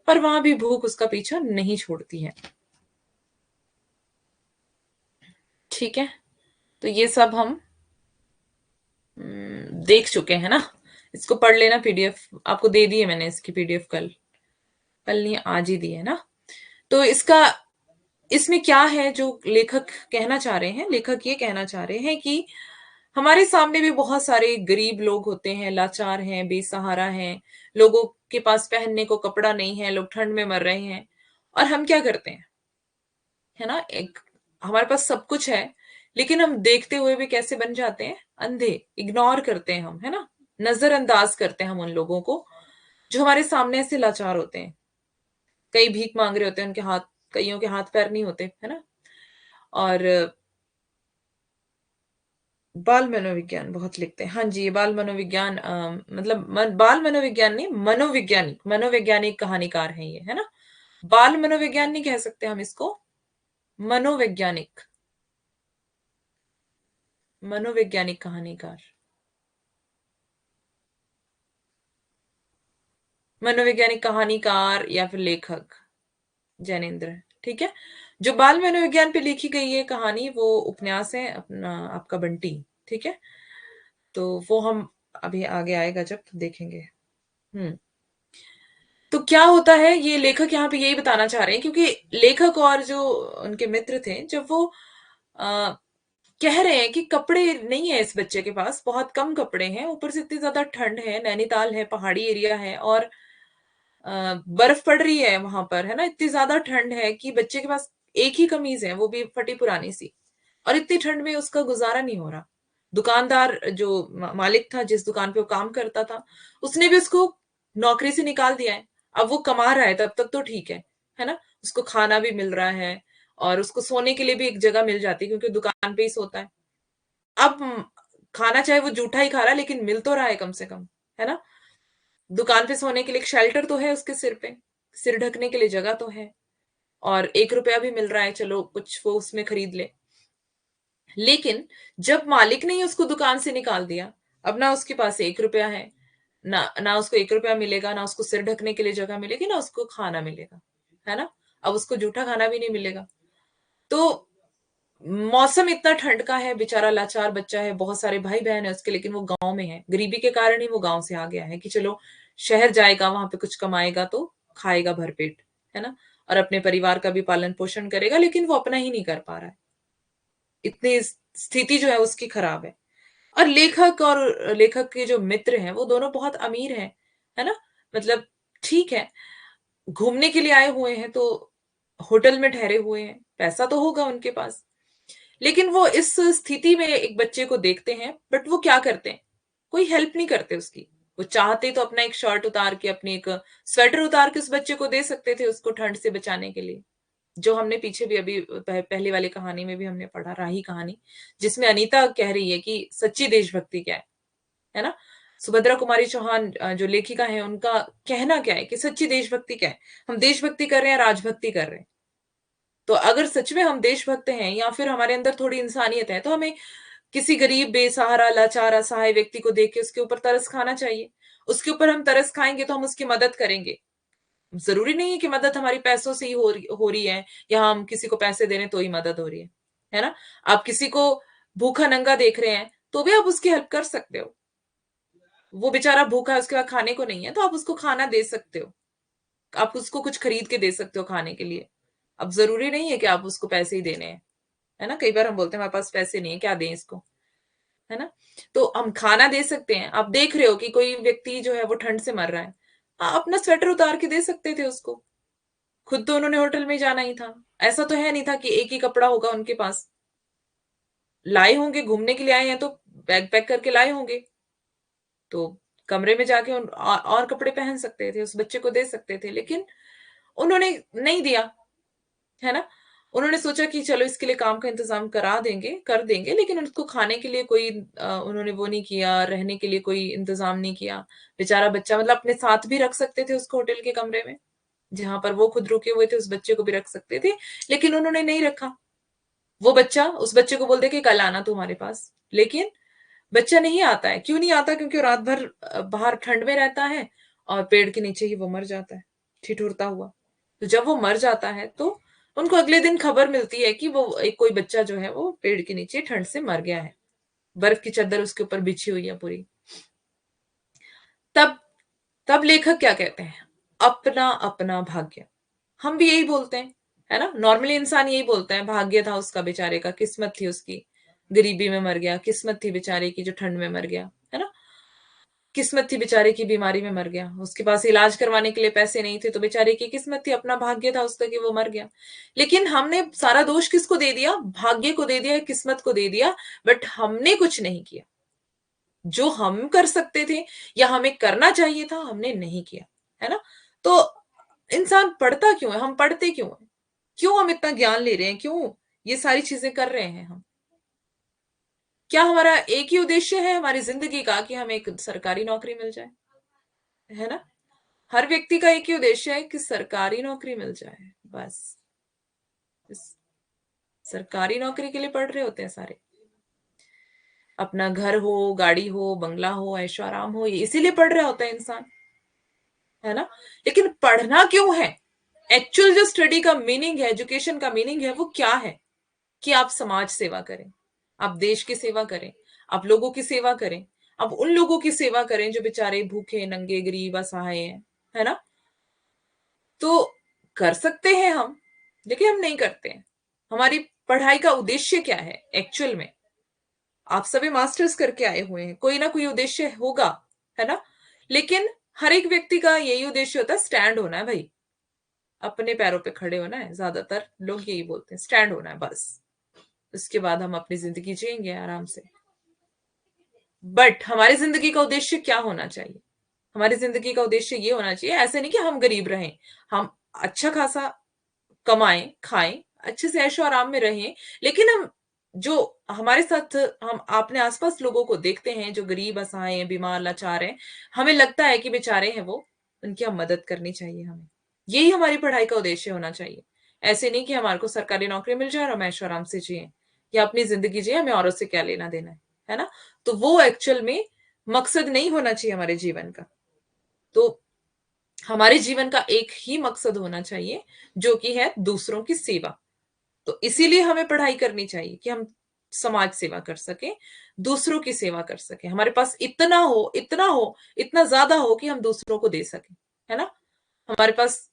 Speaker 1: पर वहां भी भूख उसका पीछा नहीं छोड़ती है। ठीक है, तो ये सब हम देख चुके हैं ना। इसको पढ़ लेना, पीडीएफ आपको दे दी है मैंने, इसकी पीडीएफ कल नहीं आज ही दी है ना। तो इसमें क्या है जो लेखक कहना चाह रहे हैं। लेखक ये कहना चाह रहे हैं कि हमारे सामने भी बहुत सारे गरीब लोग होते हैं, लाचार हैं, बेसहारा हैं, लोगों के पास पहनने को कपड़ा नहीं है, लोग ठंड में मर रहे हैं, और हम क्या करते हैं, है ना। एक हमारे पास सब कुछ है, लेकिन हम देखते हुए भी कैसे बन जाते हैं, अंधे। इग्नोर करते हैं हम, है ना। नजरअंदाज करते हैं हम उन लोगों को जो हमारे सामने ऐसे लाचार होते हैं। कई भीख मांग रहे होते हैं, उनके हाथ, कईयों के हाथ पैर नहीं होते, है ना। और बाल मनोविज्ञान बहुत लिखते हैं। हाँ जी, ये बाल मनोविज्ञान मतलब बाल मनोविज्ञान नहीं, मनोवैज्ञानिक कहानीकार है ये, है ना। बाल मनोविज्ञान नहीं कह सकते हम इसको, मनोवैज्ञानिक मनोवैज्ञानिक कहानीकार, मनोवैज्ञानिक कहानीकार या फिर लेखक जैनेन्द्र। ठीक है। जो बाल मनोविज्ञान पे लिखी गई है कहानी, वो उपन्यास है अपना आपका बंटी। ठीक है, तो वो हम अभी आगे आएगा जब तो देखेंगे। हम्म तो क्या होता है, ये लेखक यहाँ पे यही बताना चाह रहे हैं, क्योंकि लेखक और जो उनके मित्र थे, जब वो कह रहे हैं कि कपड़े नहीं है इस बच्चे के पास, बहुत कम कपड़े हैं, ऊपर से इतनी ज्यादा ठंड है, नैनीताल है, पहाड़ी एरिया है, और बर्फ पड़ रही है वहां पर, है ना, इतनी ज्यादा ठंड है कि बच्चे के पास एक ही कमीज है, वो भी फटी पुरानी सी, और इतनी ठंड में उसका गुजारा नहीं हो रहा। दुकानदार जो मालिक था, जिस दुकान पे वो काम करता था, उसने भी उसको नौकरी से निकाल दिया है। अब वो कमा रहा है, तब तक तो ठीक है ना, उसको खाना भी मिल रहा है, और उसको सोने के लिए भी एक जगह मिल जाती है, क्योंकि दुकान पे ही सोता है। अब खाना चाहे वो जूठा ही खा रहा है, लेकिन मिल तो रहा है कम से कम, है ना। दुकान पे सोने के लिए एक शेल्टर तो है उसके सिर पे, सिर ढकने के लिए जगह तो है, और 1 रुपया भी मिल रहा है, चलो कुछ वो उसमें खरीद ले। लेकिन जब मालिक ने ही उसको दुकान से निकाल दिया, अब ना उसके पास 1 रुपया है, ना उसको 1 रुपया मिलेगा, ना उसको सिर ढकने के लिए जगह मिलेगी, ना उसको खाना मिलेगा, है ना। अब उसको जूठा खाना भी नहीं मिलेगा। तो मौसम इतना ठंड का है, बेचारा लाचार बच्चा है, बहुत सारे भाई बहन है उसके, लेकिन वो गांव में है, गरीबी के कारण ही वो गांव से आ गया है कि चलो शहर जाएगा, वहां पे कुछ कमाएगा तो खाएगा भरपेट, है ना, और अपने परिवार का भी पालन पोषण करेगा, लेकिन वो अपना ही नहीं कर पा रहा है। इतनी स्थिति जो है उसकी खराब है। और लेखक के जो मित्र हैं वो दोनों बहुत अमीर हैं, है ना, मतलब ठीक है, घूमने के लिए आए हुए हैं, तो होटल में ठहरे हुए हैं, पैसा तो होगा उनके पास, लेकिन वो इस स्थिति में एक बच्चे को देखते हैं, बट वो क्या करते हैं, कोई हेल्प नहीं करते उसकी। वो चाहते तो अपना एक शर्ट उतार के, अपनी एक स्वेटर उतार के उस बच्चे को दे सकते थे, उसको ठंड से बचाने के लिए, जो हमने पीछे भी अभी पहले वाली कहानी में भी हमने पढ़ा, राही कहानी, जिसमें अनीता कह रही है कि सच्ची देशभक्ति क्या है ना। सुभद्रा कुमारी चौहान जो लेखिका है, उनका कहना क्या है कि सच्ची देशभक्ति क्या है, हम देशभक्ति कर रहे हैं, राजभक्ति कर रहे हैं। तो अगर सच में हम देशभक्त हैं, या फिर हमारे अंदर थोड़ी इंसानियत है, तो हमें किसी गरीब, बेसहारा, लाचार, असहाय व्यक्ति को देख के उसके ऊपर तरस खाना चाहिए। उसके ऊपर हम तरस खाएंगे तो हम उसकी मदद करेंगे। जरूरी नहीं है कि मदद हमारी पैसों से ही हो रही है, या हम किसी को पैसे दे रहे हैं तो ही मदद हो रही है ना। आप किसी को भूखा नंगा देख रहे हैं, तो भी आप उसकी हेल्प कर सकते हो। वो बेचारा भूखा है, उसके बाद खाने को नहीं है, तो आप उसको खाना दे सकते हो, आप उसको कुछ खरीद के दे सकते हो खाने के लिए। अब जरूरी नहीं है कि आप उसको पैसे ही देने हैं, है ना। कई बार हम बोलते हैं हमारे पास पैसे नहीं है, क्या दें इसको, है ना। तो हम खाना दे सकते हैं। आप देख रहे हो कि कोई व्यक्ति जो है वो ठंड से मर रहा है, आप अपना स्वेटर उतार के दे सकते थे उसको। खुद तो उन्होंने होटल में जाना ही था, ऐसा तो है नहीं था कि एक ही कपड़ा होगा उनके पास। लाए होंगे, घूमने के लिए आए हैं तो बैग पैक करके लाए होंगे, तो कमरे में जाके और कपड़े पहन सकते थे, उस बच्चे को दे सकते थे, लेकिन उन्होंने नहीं दिया, है ना। उन्होंने सोचा कि चलो इसके लिए काम का इंतजाम करा देंगे, कर देंगे, लेकिन उसको खाने के लिए कोई उन्होंने वो नहीं किया, रहने के लिए कोई इंतजाम नहीं किया। बेचारा बच्चा, मतलब अपने साथ भी रख सकते थे उसको होटल के कमरे में, जहां पर वो खुद रुके हुए थे, उस बच्चे को भी रख सकते थे, लेकिन उन्होंने नहीं रखा। वो बच्चा, उस बच्चे को बोलते कि कल आना तुम्हारे पास, लेकिन बच्चा नहीं आता है। क्यों नहीं आता? क्योंकि वो रात भर बाहर ठंड में रहता है, और पेड़ के नीचे ही वो मर जाता है, ठिठुरता हुआ। तो जब वो मर जाता है, तो उनको अगले दिन खबर मिलती है कि वो एक कोई बच्चा जो है वो पेड़ के नीचे ठंड से मर गया है, बर्फ की चादर उसके ऊपर बिछी हुई है पूरी। तब तब लेखक क्या कहते हैं, अपना अपना भाग्य। हम भी यही बोलते हैं, है ना, नॉर्मली इंसान यही बोलता है, भाग्य था उसका, बेचारे का किस्मत थी उसकी, गरीबी में मर गया, किस्मत थी बेचारे की जो ठंड में मर गया, है ना। किस्मत थी बेचारे की बीमारी में मर गया, उसके पास इलाज करवाने के लिए पैसे नहीं थे, तो बेचारे की किस्मत थी, अपना भाग्य था उसका कि वो मर गया। लेकिन हमने सारा दोष किसको दे दिया? भाग्य को दे दिया, किस्मत को दे दिया, बट हमने कुछ नहीं किया। जो हम कर सकते थे या हमें करना चाहिए था, हमने नहीं किया, है ना। तो इंसान पढ़ता क्यों है? हम पढ़ते क्यों है? क्यों हम इतना ज्ञान ले रहे हैं? क्यों ये सारी चीजें कर रहे हैं हम? क्या हमारा एक ही उद्देश्य है हमारी जिंदगी का कि हमें एक सरकारी नौकरी मिल जाए, है ना। हर व्यक्ति का एक ही उद्देश्य है कि सरकारी नौकरी मिल जाए, बस। इस सरकारी नौकरी के लिए पढ़ रहे होते हैं सारे। अपना घर हो, गाड़ी हो, बंगला हो, ऐशो आराम हो, ये इसीलिए पढ़ रहा होता है इंसान, है ना। लेकिन पढ़ना क्यों है? एक्चुअल जो स्टडी का मीनिंग है, एजुकेशन का मीनिंग है, वो क्या है? कि आप समाज सेवा करें, आप देश की सेवा करें, आप लोगों की सेवा करें, आप उन लोगों की सेवा करें जो बेचारे भूखे नंगे गरीब असहाय हैं, है ना। तो कर सकते हैं हम, लेकिन हम नहीं करते हैं। हमारी पढ़ाई का उद्देश्य क्या है एक्चुअल में? आप सभी मास्टर्स करके आए हुए हैं, कोई ना कोई उद्देश्य होगा, है ना? लेकिन हर एक व्यक्ति का यही उद्देश्य होता है, स्टैंड होना है भाई, अपने पैरों पे खड़े होना है। ज्यादातर लोग यही बोलते हैं, स्टैंड होना है बस। उसके बाद हम अपनी जिंदगी जिएंगे आराम से। बट हमारी जिंदगी का उद्देश्य क्या होना चाहिए? हमारी जिंदगी का उद्देश्य ये होना चाहिए, ऐसे नहीं कि हम गरीब रहें, हम अच्छा खासा कमाएं, खाएं, अच्छे से ऐशो आराम में रहें, लेकिन हम जो हमारे साथ हम अपने आसपास लोगों को देखते हैं जो गरीब असहाय हैं, बीमार लाचार हैं, हमें लगता है कि बेचारे हैं वो, उनकी हम मदद करनी चाहिए हमें। यही हमारी पढ़ाई का उद्देश्य होना चाहिए। ऐसे नहीं कि हमारे को सरकारी नौकरी मिल जाए और हम ऐशो आराम से जिए, या अपनी जिंदगी जिए, हमें औरों से क्या लेना देना है ना? तो वो एक्चुअल में मकसद नहीं होना चाहिए हमारे जीवन का। तो हमारे जीवन का एक ही मकसद होना चाहिए, जो कि है दूसरों की सेवा। तो इसीलिए हमें पढ़ाई करनी चाहिए कि हम समाज सेवा कर सके, दूसरों की सेवा कर सके, हमारे पास इतना हो, इतना हो, इतना ज्यादा हो कि हम दूसरों को दे सके, है ना? हमारे पास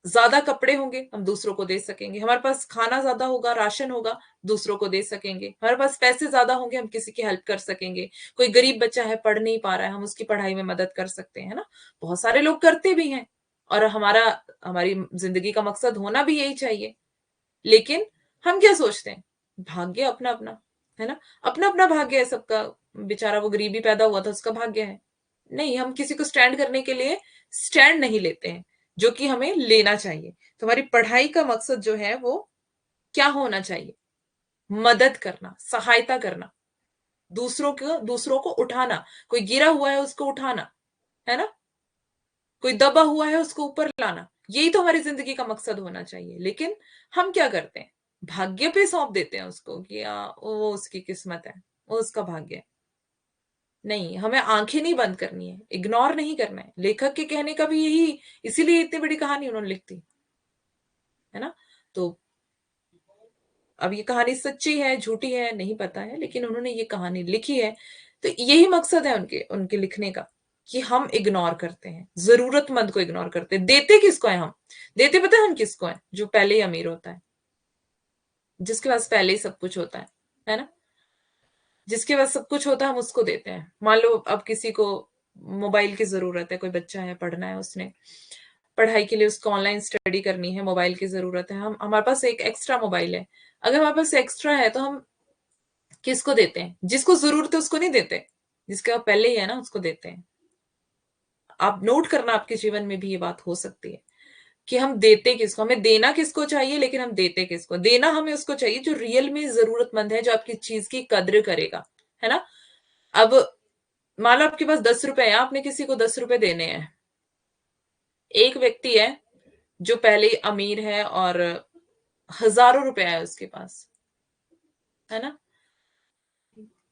Speaker 1: ज्यादा कपड़े होंगे, हम दूसरों को दे सकेंगे। हमारे पास खाना ज्यादा होगा, राशन होगा, दूसरों को दे सकेंगे। हमारे पास पैसे ज्यादा होंगे, हम किसी की हेल्प कर सकेंगे। कोई गरीब बच्चा है, पढ़ नहीं पा रहा है, हम उसकी पढ़ाई में मदद कर सकते हैं, है ना? बहुत सारे लोग करते भी हैं, और हमारी जिंदगी का मकसद होना भी यही चाहिए। लेकिन हम क्या सोचते हैं? भाग्य अपना अपना, है ना? अपना अपना भाग्य है सबका। बेचारा वो गरीबी पैदा हुआ था, उसका भाग्य है। नहीं, हम किसी को स्टैंड करने के लिए स्टैंड नहीं लेते हैं, जो कि हमें लेना चाहिए। तो हमारी पढ़ाई का मकसद जो है वो क्या होना चाहिए? मदद करना, सहायता करना, दूसरों को उठाना। कोई गिरा हुआ है उसको उठाना, है ना? कोई दबा हुआ है उसको ऊपर लाना। यही तो हमारी जिंदगी का मकसद होना चाहिए। लेकिन हम क्या करते हैं? भाग्य पे सौंप देते हैं उसको कि वो उसकी किस्मत है, वो उसका भाग्य है। नहीं, हमें आंखें नहीं बंद करनी है, इग्नोर नहीं करना है। लेखक के कहने का भी यही, इसीलिए इतनी बड़ी कहानी उन्होंने लिख दी, है ना? तो अब ये कहानी सच्ची है झूठी है नहीं पता है, लेकिन उन्होंने ये कहानी लिखी है। तो यही मकसद है उनके उनके लिखने का, कि हम इग्नोर करते हैं, जरूरतमंद को इग्नोर करते हैं। देते किसको है हम? देते पता है हम किसको है? जो पहले ही अमीर होता है, जिसके पास पहले ही सब कुछ होता है ना? जिसके पास सब कुछ होता है हम उसको देते हैं। मान लो अब किसी को मोबाइल की जरूरत है, कोई बच्चा है, पढ़ना है उसने, पढ़ाई के लिए उसको ऑनलाइन स्टडी करनी है, मोबाइल की जरूरत है, हम हमारे पास एक एक्स्ट्रा मोबाइल है। अगर हमारे पास एक्स्ट्रा है तो हम किसको देते हैं? जिसको जरूरत है उसको नहीं देते, जिसके पास पहले ही है ना उसको देते हैं। आप नोट करना, आपके जीवन में भी ये बात हो सकती है कि हम देते किसको, हमें देना किसको चाहिए, लेकिन हम देते किसको? देना हमें उसको चाहिए जो रियल में जरूरतमंद है, जो आपकी चीज की कद्र करेगा, है ना? अब मान लो आपके पास 10 रुपए है, आपने किसी को 10 रुपए देने हैं। एक व्यक्ति है जो पहले ही अमीर है और हजारों रुपए है उसके पास, है ना?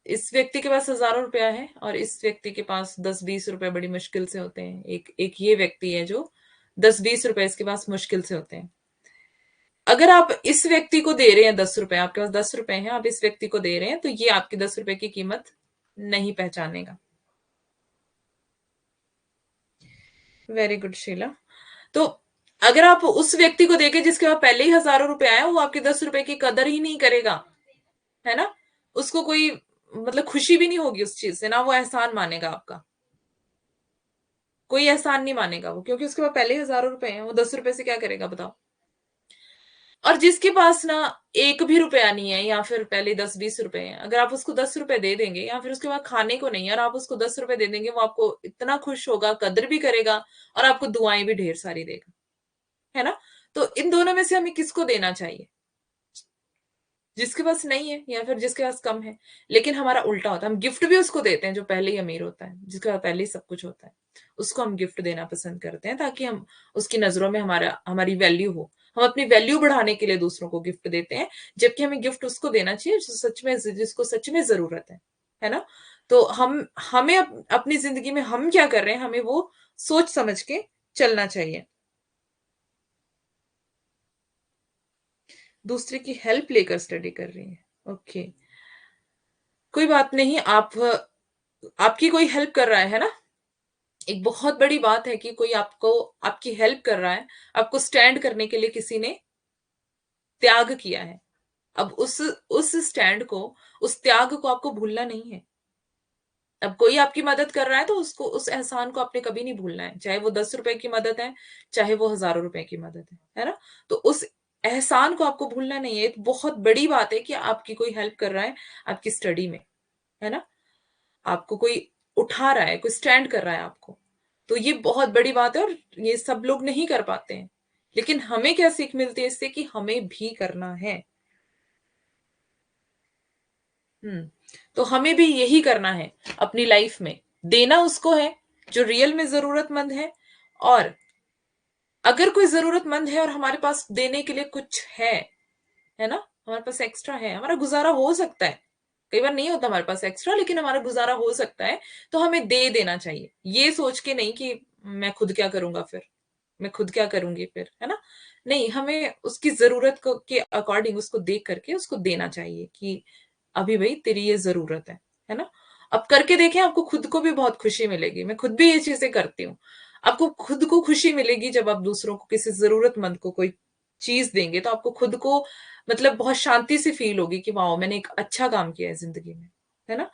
Speaker 1: इस व्यक्ति के पास हजारों रुपया है और इस व्यक्ति के पास 10-20 रुपए बड़ी मुश्किल से होते हैं। एक एक ये व्यक्ति है जो 10-20 रुपए इसके पास मुश्किल से होते हैं। अगर आप इस व्यक्ति को दे रहे हैं 10 रुपए, आपके पास 10 रुपए हैं, आप इस व्यक्ति को दे रहे हैं, तो ये आपके 10 रुपए की कीमत नहीं पहचानेगा। Very good Sheila. तो अगर आप उस व्यक्ति को देके जिसके पास पहले ही हजारों रुपए आए, वो आपके 10 रुपए की कदर ही नहीं करेगा, है ना? उसको कोई मतलब खुशी भी नहीं होगी उस चीज से, ना वो एहसान मानेगा आपका। कोई एहसान नहीं मानेगा वो, क्योंकि उसके पास पहले ही हजारों रुपए हैं, वो 10 रुपए से क्या करेगा बताओ? और जिसके पास ना एक भी रुपया नहीं है, या फिर पहले 10-20 रुपए हैं, अगर आप उसको 10 रुपए दे देंगे, या फिर उसके बाद खाने को नहीं है और आप उसको 10 रुपए दे देंगे, वो आपको इतना खुश होगा, कदर भी करेगा, और आपको दुआएं भी ढेर सारी देगा, है ना? तो इन दोनों में से हमें किसको देना चाहिए? जिसके पास नहीं है या फिर जिसके पास कम है। लेकिन हमारा उल्टा होता है, हम गिफ्ट भी उसको देते हैं जो पहले ही अमीर होता है, जिसके पास पहले ही सब कुछ होता है। उसको हम गिफ्ट देना पसंद करते हैं, ताकि हम उसकी नजरों में हमारी वैल्यू हो। हम अपनी वैल्यू बढ़ाने के लिए दूसरों को गिफ्ट देते हैं, जबकि हमें गिफ्ट उसको देना चाहिए जिसको सच में जरूरत है ना? तो हमें अपनी जिंदगी में हम क्या कर रहे हैं, हमें वो सोच समझ के चलना चाहिए। दूसरे की हेल्प लेकर स्टडी कर रही है, ओके। कोई बात नहीं, आपकी कोई हेल्प कर रहा है ना? एक बहुत बड़ी बात है कि कोई आपकी हेल्प कर रहा है, आपको स्टैंड करने के लिए किसी ने त्याग किया है। अब उस स्टैंड को, उस त्याग को आपको भूलना नहीं है। अब कोई आपकी मदद कर रहा है तो उसको, उस एहसान को आपने कभी नहीं भूलना है, चाहे वो 10 रुपए की मदद है, चाहे वो हजारों रुपए की मदद है ना। तो उस एहसान को आपको भूलना नहीं है। एक बहुत बड़ी बात है कि आपकी कोई हेल्प कर रहा है आपकी स्टडी में, है ना, आपको कोई उठा रहा है, कोई स्टैंड कर रहा है आपको। तो ये बहुत बड़ी बात है और ये सब लोग नहीं कर पाते हैं। लेकिन हमें क्या सीख मिलती है इससे, कि हमें भी करना है। हम्म। तो हमें भी यही करना है अपनी लाइफ में, देना उसको है जो रियल में जरूरतमंद है। और अगर कोई जरूरतमंद है और हमारे पास देने के लिए कुछ है ना, हमारे पास एक्स्ट्रा है, हमारा गुजारा हो सकता है, कई बार नहीं होता हमारे पास एक्स्ट्रा, लेकिन हमारा गुजारा हो सकता है, तो हमें दे देना चाहिए, ये सोच के नहीं कि मैं खुद क्या करूंगा फिर, मैं खुद क्या करूंगी फिर, है ना। नहीं, हमें उसकी जरूरत को के अकॉर्डिंग उसको देख करके उसको देना चाहिए कि अभी भाई तेरी ये जरूरत है ना। अब करके देखें, आपको खुद को भी बहुत खुशी मिलेगी। मैं खुद भी ये चीजें करती हूँ। आपको खुद को खुशी मिलेगी जब आप दूसरों को, किसी जरूरतमंद को कोई चीज देंगे, तो आपको खुद को मतलब बहुत शांति से फील होगी कि वाह, मैंने एक अच्छा काम किया है जिंदगी में, है ना।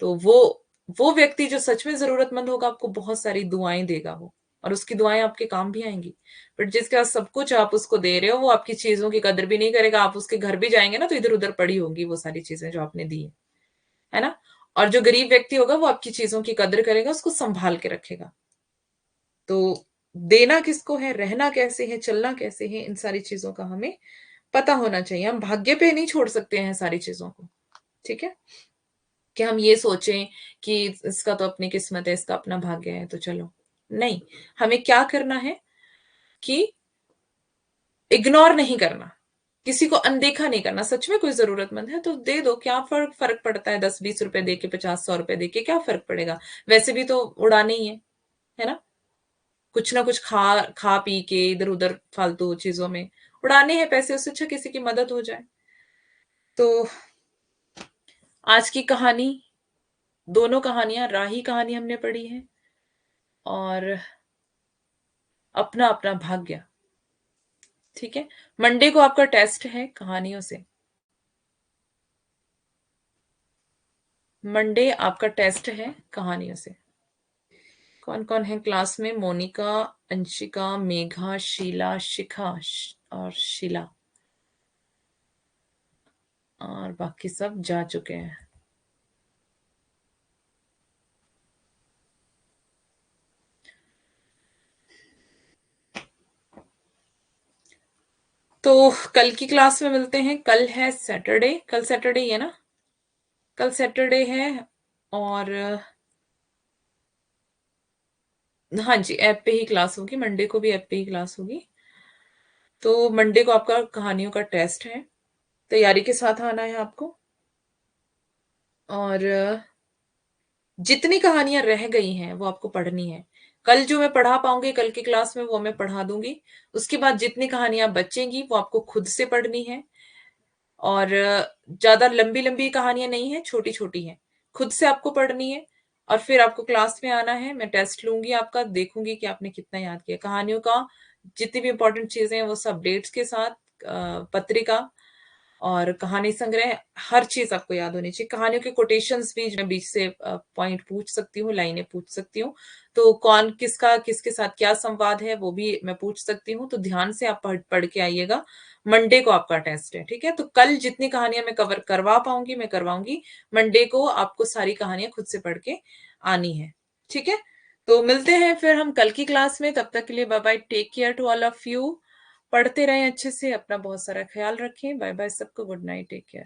Speaker 1: तो वो व्यक्ति जो सच में जरूरतमंद होगा, आपको बहुत सारी दुआएं देगा वो, और उसकी दुआएं आपके काम भी आएंगी। बट जिसके पास सब कुछ आप उसको दे रहे हो, वो आपकी चीजों की कदर भी नहीं करेगा। आप उसके घर भी जाएंगे ना, तो इधर उधर पड़ी होगी वो सारी चीजें जो आपने दी है ना। और जो गरीब व्यक्ति होगा, वो आपकी चीजों की कदर करेगा, उसको संभाल के रखेगा। तो देना किसको है, रहना कैसे है, चलना कैसे है, इन सारी चीजों का हमें पता होना चाहिए। हम भाग्य पे नहीं छोड़ सकते हैं सारी चीजों को, ठीक है, कि हम ये सोचें कि इसका तो अपनी किस्मत है, इसका अपना भाग्य है, तो चलो। नहीं, हमें क्या करना है कि इग्नोर नहीं करना, किसी को अनदेखा नहीं करना। सच में कोई जरूरतमंद है तो दे दो, क्या फर्क फर्क पड़ता है, 10-20 रुपए दे के, 50-100 रुपए दे के क्या फर्क पड़ेगा। वैसे भी तो उड़ाने ही है ना। कुछ ना कुछ खा खा पी के इधर उधर फालतू चीजों में उड़ाने हैं पैसे, उससे अच्छा किसी की मदद हो जाए। तो आज की कहानी, दोनों कहानियां राही कहानी हमने पढ़ी है, और अपना अपना भाग्य, ठीक है। मंडे को आपका टेस्ट है कहानियों से, मंडे आपका टेस्ट है कहानियों से। कौन कौन है क्लास में? मोनिका, अंशिका, मेघा, शीला, शिखा और शीला, और बाकी सब जा चुके हैं। तो कल की क्लास में मिलते हैं। कल है सैटरडे, कल सैटरडे ही है ना, कल सैटरडे है। और हाँ जी, ऐप पे ही क्लास होगी, मंडे को भी ऐप पे ही क्लास होगी। तो मंडे को आपका कहानियों का टेस्ट है, तैयारी के साथ आना है आपको। और जितनी कहानियां रह गई हैं वो आपको पढ़नी है। कल जो मैं पढ़ा पाऊंगी कल की क्लास में, वो मैं पढ़ा दूंगी। उसके बाद जितनी कहानियां बचेंगी वो आपको खुद से पढ़नी है। और ज्यादा लंबी लंबी कहानियां नहीं है, छोटी छोटी हैं, खुद से आपको पढ़नी है। और फिर आपको क्लास में आना है, मैं टेस्ट लूंगी आपका, देखूंगी कि आपने कितना याद किया कहानियों का। जितनी भी इंपॉर्टेंट चीजें हैं वो सब डेट्स के साथ, पत्रिका और कहानी संग्रह, हर चीज आपको याद होनी चाहिए। कहानियों के कोटेशंस भी मैं बीच से पॉइंट पूछ सकती हूँ, लाइनें पूछ सकती हूँ। तो कौन किसका किसके साथ क्या संवाद है वो भी मैं पूछ सकती हूँ। तो ध्यान से आप पढ़ के आइएगा। मंडे को आपका टेस्ट है, ठीक है। तो कल जितनी कहानियां मैं कवर करवा पाऊंगी मैं करवाऊंगी। मंडे को आपको सारी कहानियां खुद से पढ़ के आनी है, ठीक है। तो मिलते हैं फिर हम कल की क्लास में। तब तक के लिए bye bye, take care to all of you. पढ़ते रहें अच्छे से, अपना बहुत सारा ख्याल रखें। बाय बाय सबको, गुड नाइट, टेक केयर।